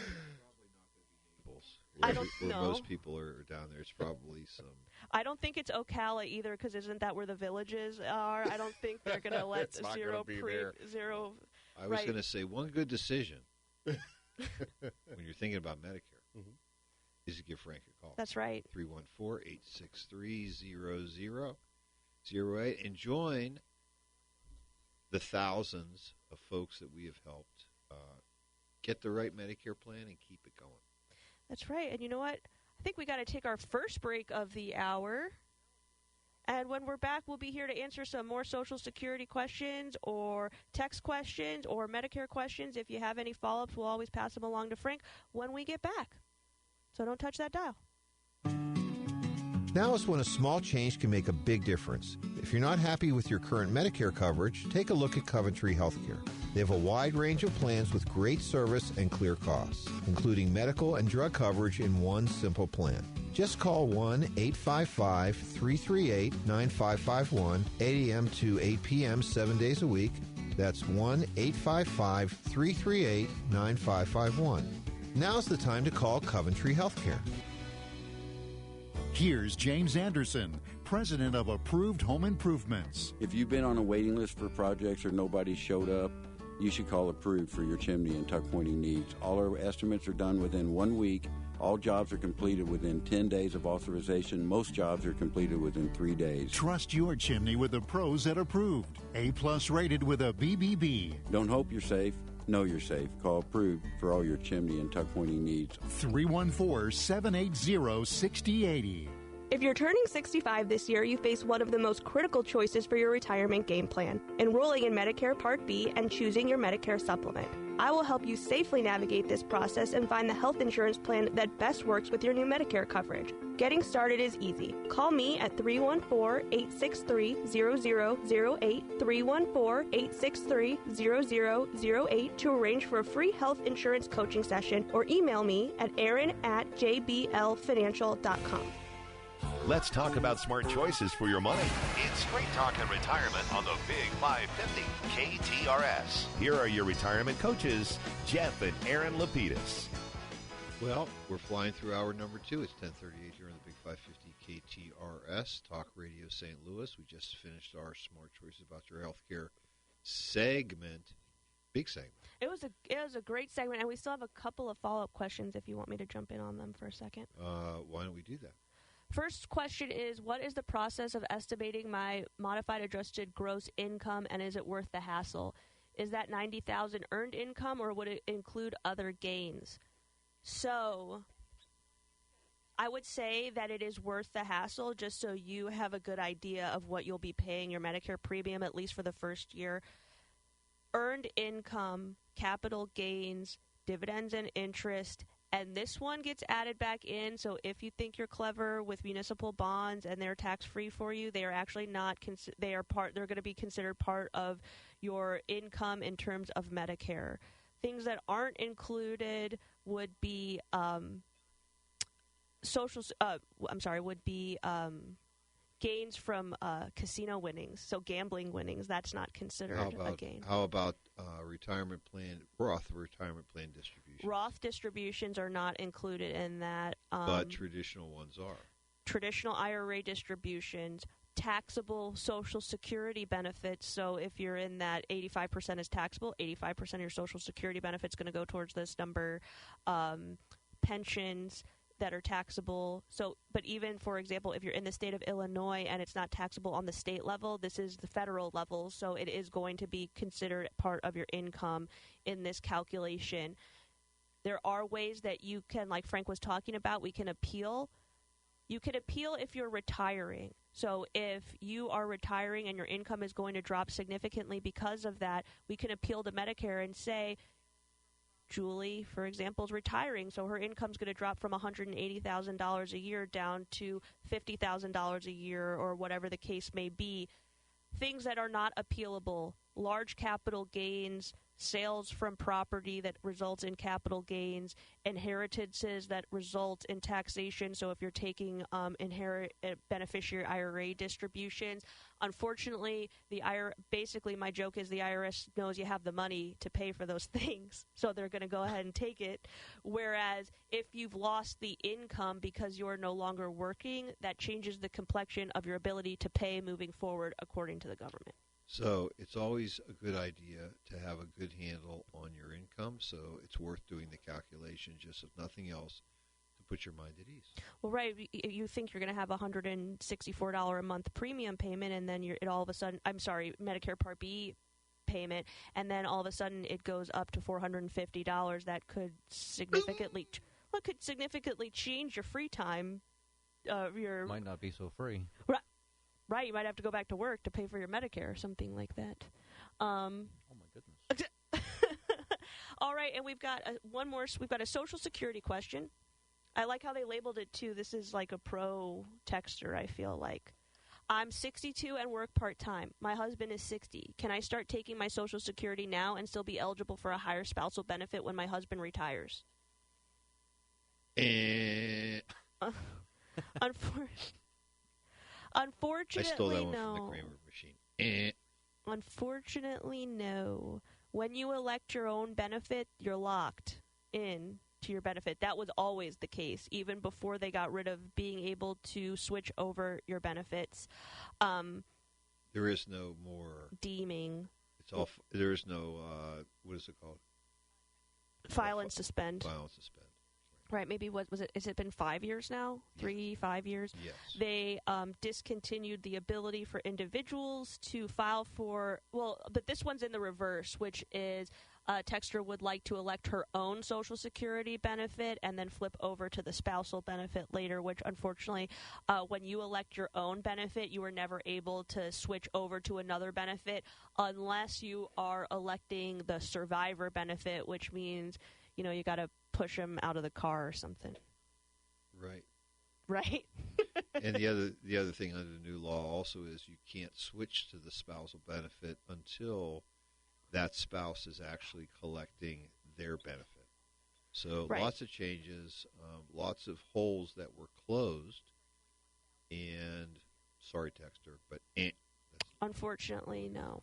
I don't know. Most people are down there. It's probably some. I don't think it's Ocala either, because isn't that where the villages are? I don't think they're going to let zero. I was going to say one good decision when you're thinking about Medicare is to give Frank a call. That's right. 314-863-0008 and join the thousands of folks that we have helped get the right Medicare plan and keep it going. That's right. And you know what? I think we got to take our first break of the hour. And when we're back, we'll be here to answer some more Social Security questions or text questions or Medicare questions. If you have any follow-ups, we'll always pass them along to Frank when we get back. So don't touch that dial. Now is when a small change can make a big difference. If you're not happy with your current Medicare coverage, take a look at Coventry Healthcare. They have a wide range of plans with great service and clear costs, including medical and drug coverage in one simple plan. Just call 1-855-338-9551, 8 a.m. to 8 p.m. 7 days a week. That's 1-855-338-9551. Now's the time to call Coventry Healthcare. Here's James Anderson, president of Approved Home Improvements. If you've been on a waiting list for projects or nobody showed up, you should call Approved for your chimney and tuck pointing needs. All our estimates are done within 1 week. All jobs are completed within 10 days of authorization. Most jobs are completed within 3 days. Trust your chimney with the pros at Approved. A+ rated with a BBB. Don't hope you're safe. Know you're safe. Call Approved for all your chimney and tuck pointing needs. 314-780-6080. If you're turning 65 this year, you face one of the most critical choices for your retirement game plan: enrolling in Medicare Part B and choosing your Medicare supplement. I will help you safely navigate this process and find the health insurance plan that best works with your new Medicare coverage. Getting started is easy. Call me at 314-863-0008, 314-863-0008 to arrange for a free health insurance coaching session, or email me at aaron@jblfinancial.com. Let's talk about smart choices for your money. It's Straight Talk and Retirement on the Big 550 KTRS. Here are your retirement coaches, Jeff and Aaron Lapidus. Well, we're flying through hour number 2. It's 10:38 here on the Big 550 KTRS, Talk Radio St. Louis. We just finished our smart choices about your health care segment. Big segment. It was a great segment, and we still have a couple of follow-up questions if you want me to jump in on them for a second. Why don't we do that? First question is, what is the process of estimating my modified adjusted gross income, and is it worth the hassle? Is that $90,000 earned income, or would it include other gains? So I would say that it is worth the hassle, just so you have a good idea of what you'll be paying your Medicare premium, at least for the first year. Earned income, capital gains, dividends and interest, and this one gets added back in. So if you think you're clever with municipal bonds and they're tax-free for you, they are actually not. They're going to be considered part of your income in terms of Medicare. Things that aren't included would be gains from casino winnings, so gambling winnings. That's not considered a gain. How about retirement plan, Roth retirement plan distributions? Roth distributions are not included in that. But traditional ones are. Traditional IRA distributions, taxable Social Security benefits. So if you're in that 85% is taxable, 85% of your Social Security benefits going to go towards this number. Pensions that are taxable. So, but even, for example, if you're in the state of Illinois and it's not taxable on the state level, this is the federal level, so it is going to be considered part of your income in this calculation. There are ways that you can, like Frank was talking about, we can appeal. You can appeal if you're retiring. So if you are retiring and your income is going to drop significantly because of that, we can appeal to Medicare and say, Julie, for example, is retiring, so her income's going to drop from $180,000 a year down to $50,000 a year, or whatever the case may be. Things that are not appealable, large capital gains, sales from property that results in capital gains, inheritances that result in taxation. So if you're taking beneficiary IRA distributions, unfortunately, basically my joke is the IRS knows you have the money to pay for those things, so they're going to go ahead and take it. Whereas if you've lost the income because you're no longer working, that changes the complexion of your ability to pay moving forward, according to the government. So it's always a good idea to have a good handle on your income, so it's worth doing the calculation, just if nothing else, to put your mind at ease. Well, right, you think you're going to have a $164 a month premium payment, and then Medicare Part B payment, and then all of a sudden it goes up to $450. That could significantly change your free time. Might not be so free. Right, you might have to go back to work to pay for your Medicare or something like that. Oh my goodness! All right, and we've got one more. We've got a Social Security question. I like how they labeled it too. This is like a pro texter, I feel like. I'm 62 and work part-time. My husband is 60. Can I start taking my Social Security now and still be eligible for a higher spousal benefit when my husband retires? Unfortunately, I stole that one no. from the Kramer machine. Unfortunately, no. When you elect your own benefit, you're locked in to your benefit. That was always the case, even before they got rid of being able to switch over your benefits. There is no more deeming. It's all. There is no. What is it called? File and suspend. File and suspend. Right, maybe what was it? Has it been 5 years now? 5 years? Yes. They discontinued the ability for individuals to file for, but this one's in the reverse, which is Texter would like to elect her own Social Security benefit and then flip over to the spousal benefit later, which unfortunately, when you elect your own benefit, you are never able to switch over to another benefit unless you are electing the survivor benefit, which means, you got to push them out of the car or something. Right. Right. And the other thing under the new law also is you can't switch to the spousal benefit until that spouse is actually collecting their benefit. So right. Lots of changes, lots of holes that were closed, and sorry, Texter, but unfortunately, no.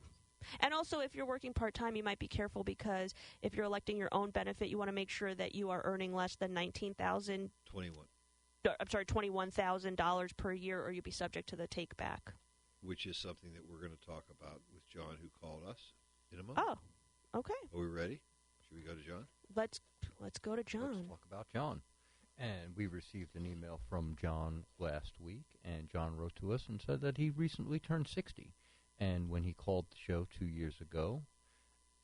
And also, if you're working part-time, you might be careful because if you're electing your own benefit, you want to make sure that you are earning less than $21,000 per year, or you'll be subject to the take-back. Which is something that we're going to talk about with John, who called us in a moment. Oh, okay. Are we ready? Should we go to John? Let's go to John. Let's talk about John. And we received an email from John last week, and John wrote to us and said that he recently turned 60. And when he called the show 2 years ago,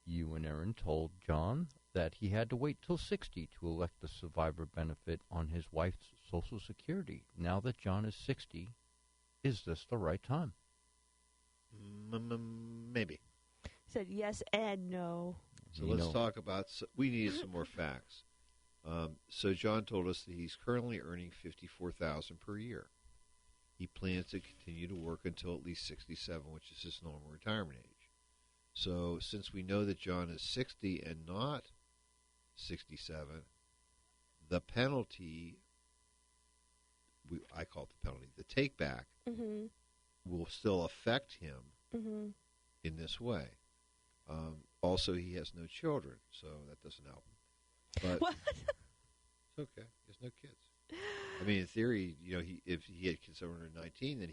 you and Aaron told John that he had to wait till 60 to elect the survivor benefit on his wife's Social Security. Now that John is 60, is this the right time? Maybe. He said yes and no. So let's talk about, we needed some more facts. So John told us that he's currently earning $54,000 per year. He plans to continue to work until at least 67, which is his normal retirement age. So since we know that John is 60 and not 67, the penalty, I call it the penalty, the take-back, will still affect him in this way. Also, he has no children, so that doesn't help him. But what? It's okay. He has no kids. I mean, in theory, if he had kids over 19, then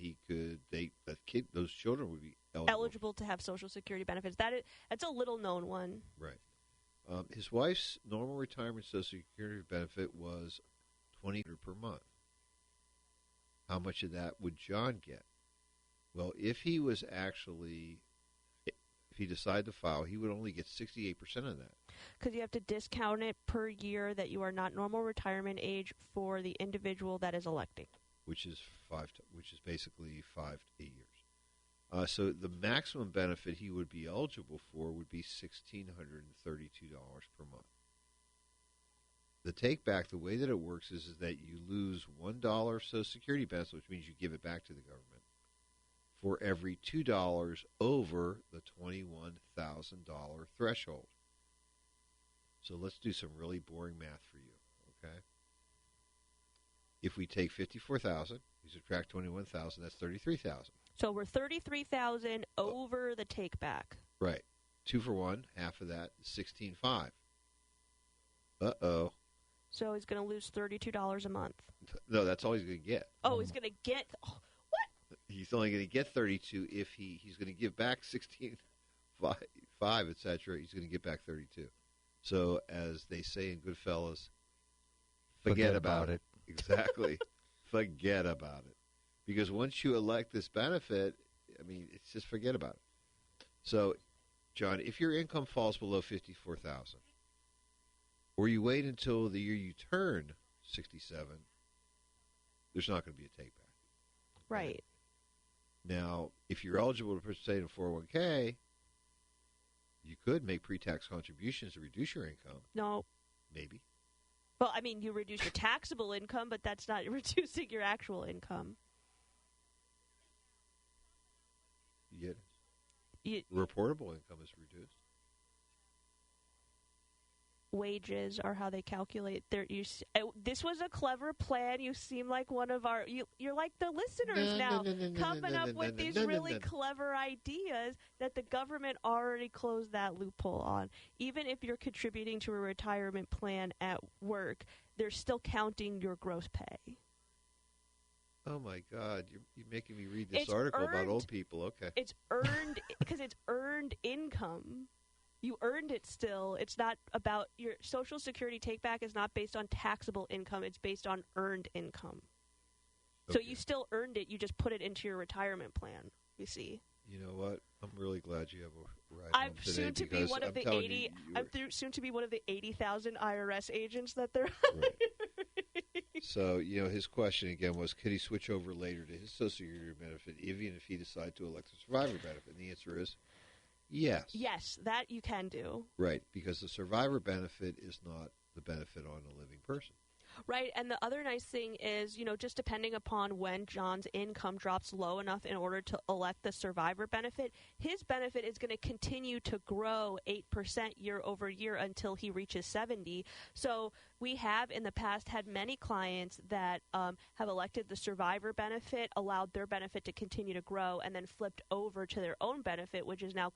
those children would be eligible to have Social Security benefits. That's a little known one. Right. His wife's normal retirement Social Security benefit was $20 per month. How much of that would John get? Well, if he decided to file, he would only get 68% of that. Because you have to discount it per year that you are not normal retirement age for the individual that is electing. Which is basically 5 to 8 years. So the maximum benefit he would be eligible for would be $1,632 per month. The take back, the way that it works is that you lose $1 Social Security benefit, which means you give it back to the government, for every $2 over the $21,000 threshold. So let's do some really boring math for you, okay? If we take $54,000, we subtract $21,000, that's $33,000. So we're $33,000 over the take back. Right. 2 for 1, half of that is $16,500. Uh-oh. So he's going to lose $32 a month. No, that's all he's going to get. Oh, he's going to get what? He's only going to get $32 if he's going to give back $16,500, etc. He's going to get back $32. So, as they say in Goodfellas, forget about it. Exactly. Forget about it. Because once you elect this benefit, I mean, it's just forget about it. So, John, if your income falls below $54,000, or you wait until the year you turn 67, there's not going to be a take back. Right. Now, if you're eligible to participate in a 401k, you could make pre-tax contributions to reduce your income. No. Maybe. Well, I mean, you reduce your taxable income, but that's not reducing your actual income. Yes. Reportable income is reduced. Wages are how they calculate their. This was a clever plan. You seem like one of our. You're like the listeners now, coming up with these really clever ideas that the government already closed that loophole on. Even if you're contributing to a retirement plan at work, they're still counting your gross pay. Oh my God! You're making me read this article about old people. Okay, it's earned because it's earned income. You earned it still. It's not about your Social Security take-back is not based on taxable income. It's based on earned income. Okay. So you still earned it. You just put it into your retirement plan, you see. You know what? I'm really glad you have a ride I'm home today soon to be one of the 80. I'm soon to be one of the 80,000 IRS agents that they're right. So, his question again was, could he switch over later to his Social Security benefit, even if he decided to elect a survivor benefit? And the answer is yes. Yes, that you can do. Right, because the survivor benefit is not the benefit on a living person. Right, and the other nice thing is, just depending upon when John's income drops low enough in order to elect the survivor benefit, his benefit is going to continue to grow 8% year over year until he reaches 70. So we have in the past had many clients that have elected the survivor benefit, allowed their benefit to continue to grow, and then flipped over to their own benefit, which is now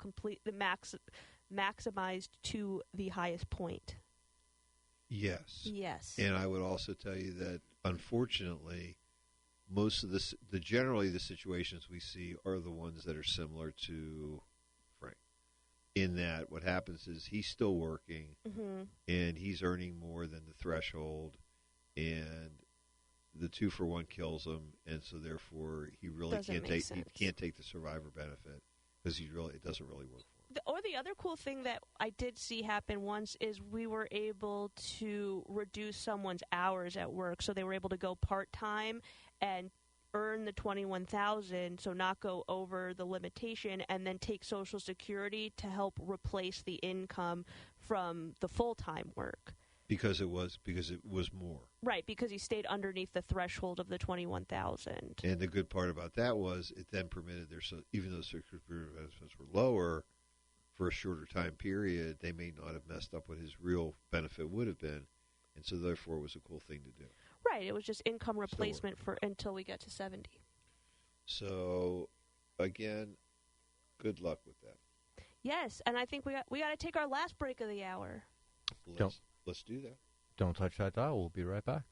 maximized to the highest point. Yes. Yes. And I would also tell you that, unfortunately, most of generally the situations we see are the ones that are similar to Frank. In that what happens is he's still working, and he's earning more than the threshold, and the 2 for 1 kills him, and so therefore he really can't take the survivor benefit because it doesn't really work for him. Or the other cool thing that I did see happen once is we were able to reduce someone's hours at work, so they were able to go part-time and earn the $21,000, so not go over the limitation, and then take Social Security to help replace the income from the full-time work. Because it was more. Right, because he stayed underneath the threshold of the $21,000. And the good part about that was it then permitted even though the Social Security benefits were lower, for a shorter time period, they may not have messed up what his real benefit would have been, and so therefore it was a cool thing to do. Right, it was just income replacement until we get to 70. So, again, good luck with that. Yes, and I think we got to take our last break of the hour. Let's do that. Don't touch that dial. We'll be right back.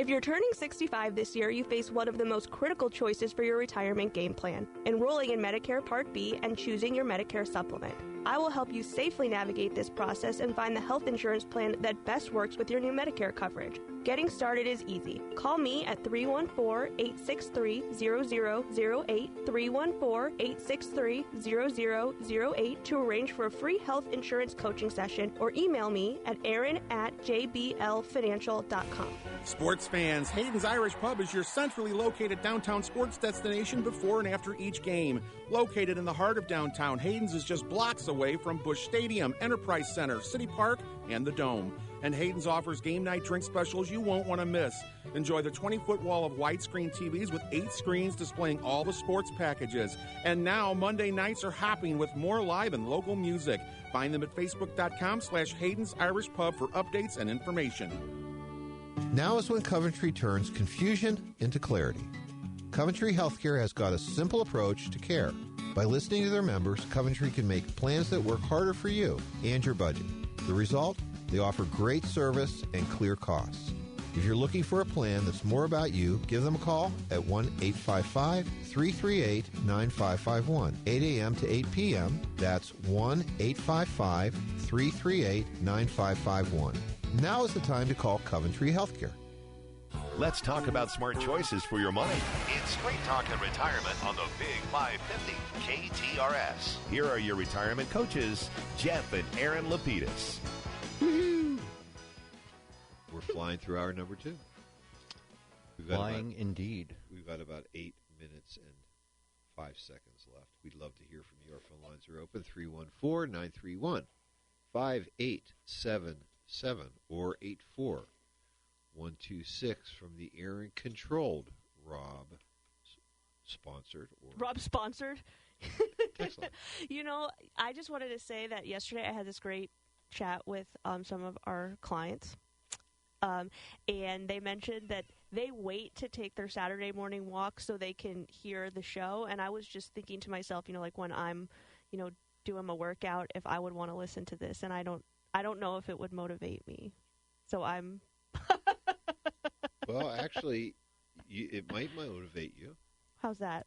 If you're turning 65 this year, you face one of the most critical choices for your retirement game plan: enrolling in Medicare Part B and choosing your Medicare supplement. I will help you safely navigate this process and find the health insurance plan that best works with your new Medicare coverage. Getting started is easy. Call me at 314-863-0008, 314-863-0008 to arrange for a free health insurance coaching session, or email me at aaron@jblfinancial.com. Sports fans, Hayden's Irish Pub is your centrally located downtown sports destination before and after each game. Located in the heart of downtown, Hayden's is just blocks away from Busch Stadium, Enterprise Center, City Park, and the Dome. And Hayden's offers game night drink specials you won't want to miss. Enjoy the 20-foot wall of widescreen TVs with 8 screens displaying all the sports packages. And now Monday nights are hopping with more live and local music. Find them at facebook.com/Hayden's Irish Pub for updates and information. Now is when Coventry turns confusion into clarity. Coventry Healthcare has got a simple approach to care. By listening to their members, Coventry can make plans that work harder for you and your budget. The result? They offer great service and clear costs. If you're looking for a plan that's more about you, give them a call at 1-855-338-9551, 8 a.m. to 8 p.m. That's 1-855-338-9551. Now is the time to call Coventry Healthcare. Let's talk about smart choices for your money. It's Straight Talk and Retirement on the Big 550 KTRS. Here are your retirement coaches, Jeff and Aaron Lapidus. We're flying through hour number 2. Flying indeed. We've got about 8 minutes and 5 seconds left. We'd love to hear from you. Our phone lines are open, 314-931-5877 or 84126 from the Aaron-controlled Rob-sponsored. Rob-sponsored? Excellent. You know, I just wanted to say that yesterday I had this great chat with some of our clients, and they mentioned that they wait to take their Saturday morning walk so they can hear the show. And I was just thinking to myself, you know, like when I'm, you know, doing my workout, if I would want to listen to this, and I don't know if it would motivate me. So I'm. Well, actually, it might motivate you. How's that?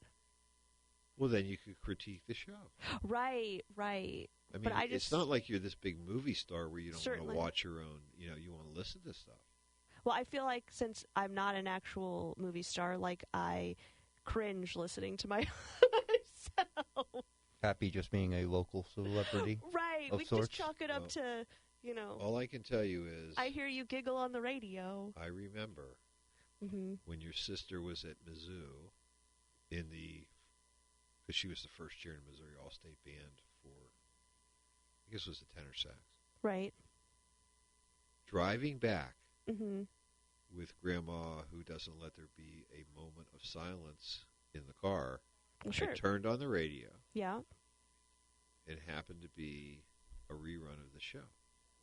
Well, then you could critique the show. Right. I mean, but it's not like you're this big movie star where you don't want to Certainly. watch your own, you know, you want to listen to stuff. Well, I feel like since I'm not an actual movie star, like I cringe listening to myself. Happy just being a local celebrity. Right. Of We sorts. just chalk it up to, you know. All I can tell you is I hear you giggle on the radio. I remember when your sister was at Mizzou because she was the first chair in the Missouri All-State Band for, I guess it was the tenor sax. Right. Driving back Mm-hmm. with Grandma, who doesn't let there be a moment of silence in the car, Sure. I turned on the radio. Yeah. It happened to be a rerun of the show.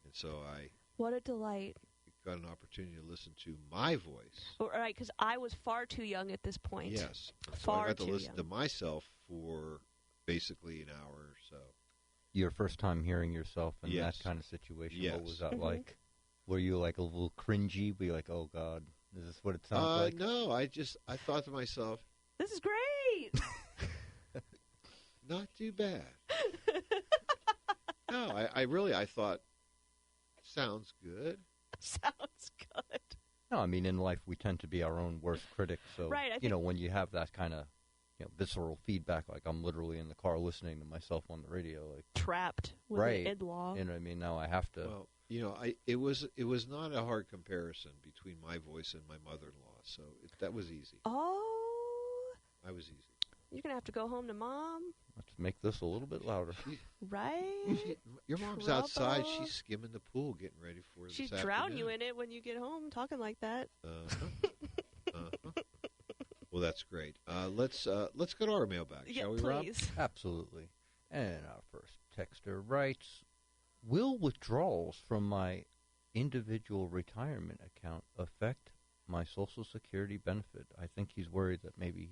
And so I What a delight. got an opportunity to listen to my voice. All right, because I was far too young at this point. Yes. So Far I got to too listen young. to myself for basically an hour or so. Your first time hearing yourself in Yes. that kind of situation, Yes. what was that Mhm. like? Were you like a little cringy? Be like, oh God, is this what it sounds like? No, I thought to myself, This is great. not too bad. No, I thought, sounds good. Sounds good. No, I mean, in life, we tend to be our own worst critics. So, Right, I you know, think- when you have that kind of, you know, visceral feedback, like I'm literally in the car listening to myself on the radio, like Trapped with right. an in-law. You know what I mean? Now I have to. Well, you know, it was not a hard comparison between my voice and my mother-in-law, so that was easy. Oh, I was easy. you're going to have to go home to Mom, Let's make this a little bit louder. right? Your mom's Trouble. outside. She's skimming the pool, getting ready for this She'd afternoon. drown you in it when you get home talking like that. Well, that's great. Let's go to our mailbag, Yeah, shall we, Rob? please. Absolutely. And our first texter writes, will withdrawals from my individual retirement account affect my Social Security benefit? I think he's worried that maybe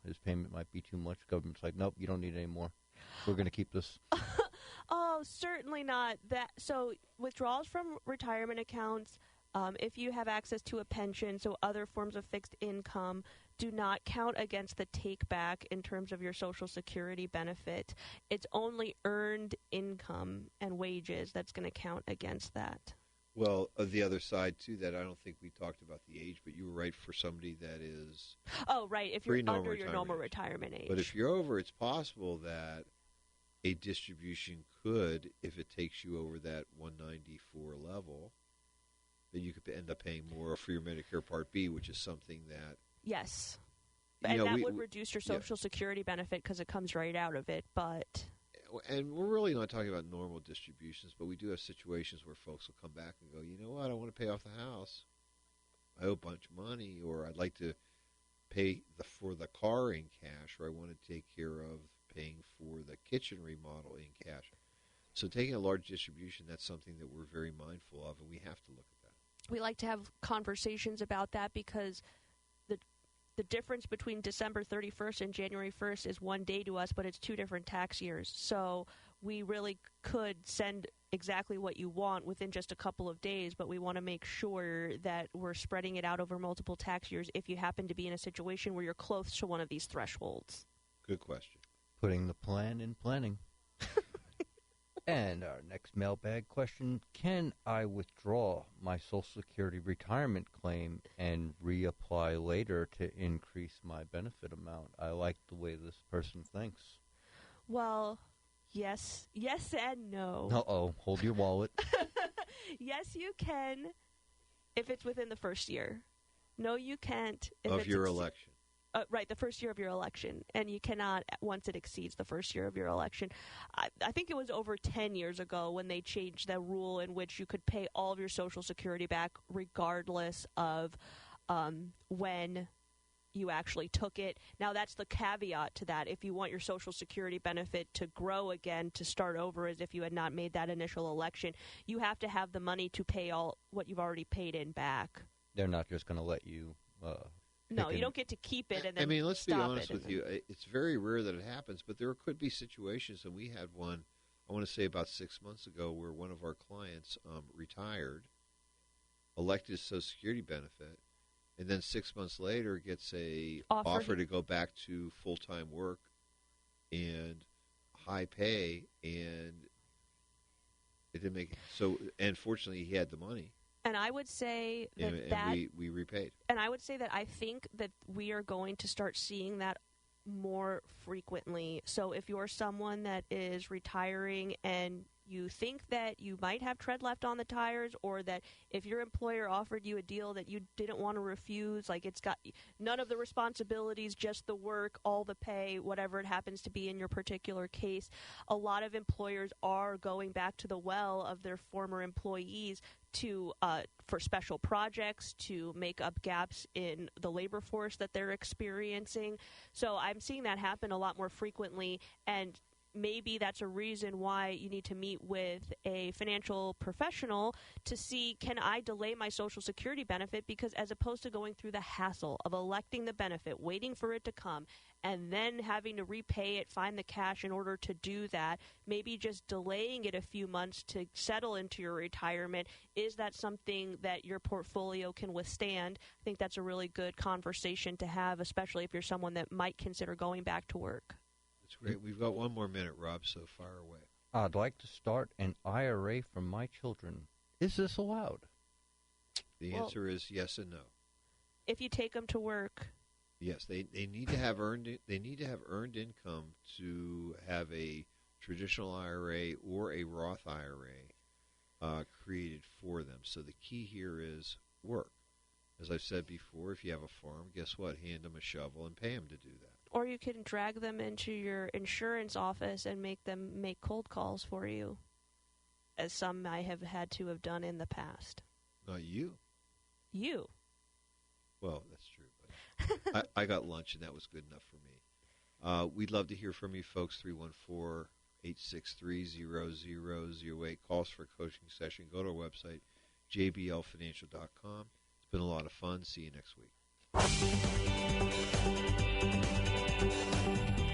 his payment might be too much. Government's like, nope, you don't need any more. We're going to keep this. Oh, certainly not. So withdrawals from retirement accounts If you have access to a pension, so other forms of fixed income, do not count against the take-back in terms of your Social Security benefit. It's only earned income and wages that's going to count against that. Well, the other side to that, I don't think we talked about the age, but you were right for somebody that is... Oh, right, if you're under your normal retirement age. But if you're over, it's possible that a distribution could, if it takes you over that 194 level, that you could end up paying more for your Medicare Part B, which is something that... Yes. And that would reduce your Social Security benefit because it comes right out of it, but... And we're really not talking about normal distributions, but we do have situations where folks will come back and go, you know what, I want to pay off the house. I owe a bunch of money, or I'd like to pay for the car in cash, or I want to take care of paying for the kitchen remodel in cash. So taking a large distribution, that's something that we're very mindful of, and we have to look at that. We like to have conversations about that because the difference between December 31st and January 1st is one day to us, but it's 2 different tax years. So we really could send exactly what you want within just a couple of days, but we want to make sure that we're spreading it out over multiple tax years if you happen to be in a situation where you're close to one of these thresholds. Good question. Putting the plan in planning. And our next mailbag question, can I withdraw my Social Security retirement claim and reapply later to increase my benefit amount? I like the way this person thinks. Well, yes and no. Uh-oh, hold your wallet. Yes, you can if it's within the first year. No, you can't. If of your election. Right, the first year of your election, and you cannot once it exceeds the first year of your election. I think it was over 10 years ago when they changed the rule in which you could pay all of your Social Security back regardless of when you actually took it. Now, that's the caveat to that. If you want your Social Security benefit to grow again, to start over as if you had not made that initial election, you have to have the money to pay all what you've already paid in back. They're not just going to let you... No, you don't get to keep it and then let's be honest with then... you. It's very rare that it happens, but there could be situations, and we had one, I want to say about 6 months ago, where one of our clients retired, elected his Social Security benefit, and then 6 months later gets a offer to go back to full-time work and high pay, and it didn't make it. So, and fortunately, he had the money. And I would say that we repaid. And I would say that I think that we are going to start seeing that more frequently. So if you're someone that is retiring and you think that you might have tread left on the tires, or that if your employer offered you a deal that you didn't want to refuse, like it's got none of the responsibilities, just the work, all the pay, whatever it happens to be in your particular case, a lot of employers are going back to the well of their former employees to for special projects, to make up gaps in the labor force that they're experiencing. So I'm seeing that happen a lot more frequently, and maybe that's a reason why you need to meet with a financial professional to see, can I delay my Social Security benefit? Because as opposed to going through the hassle of electing the benefit, waiting for it to come, and then having to repay it, find the cash in order to do that, maybe just delaying it a few months to settle into your retirement, is that something that your portfolio can withstand? I think that's a really good conversation to have, especially if you're someone that might consider going back to work. That's great. We've got one more minute, Rob, so fire away. I'd like to start an IRA for my children. Is this allowed? The answer is yes and no. If you take them to work. Yes, they need to have earned income to have a traditional IRA or a Roth IRA created for them. So the key here is work. As I've said before, if you have a farm, guess what? Hand them a shovel and pay them to do that. Or you can drag them into your insurance office and make them make cold calls for you, as some I have had to have done in the past. Not you. You. Well, that's true. But I got lunch, and that was good enough for me. We'd love to hear from you, folks. 314-863-0008. Calls for a coaching session. Go to our website, jblfinancial.com. It's been a lot of fun. See you next week.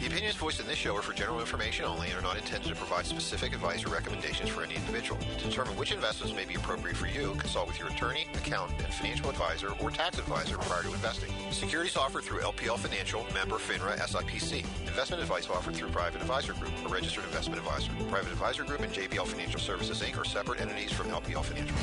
The opinions opinions voiced in this show are for general information only and are not intended to provide specific advice or recommendations for any individual. To determine which investments may be appropriate for you, consult with your attorney, accountant, and financial advisor or tax advisor prior to investing. Securities offered through LPL Financial, member FINRA SIPC. Investment advice offered through Private Advisor Group, a registered investment advisor. Private Advisor Group and JBL Financial Services, Inc. are separate entities from LPL Financial.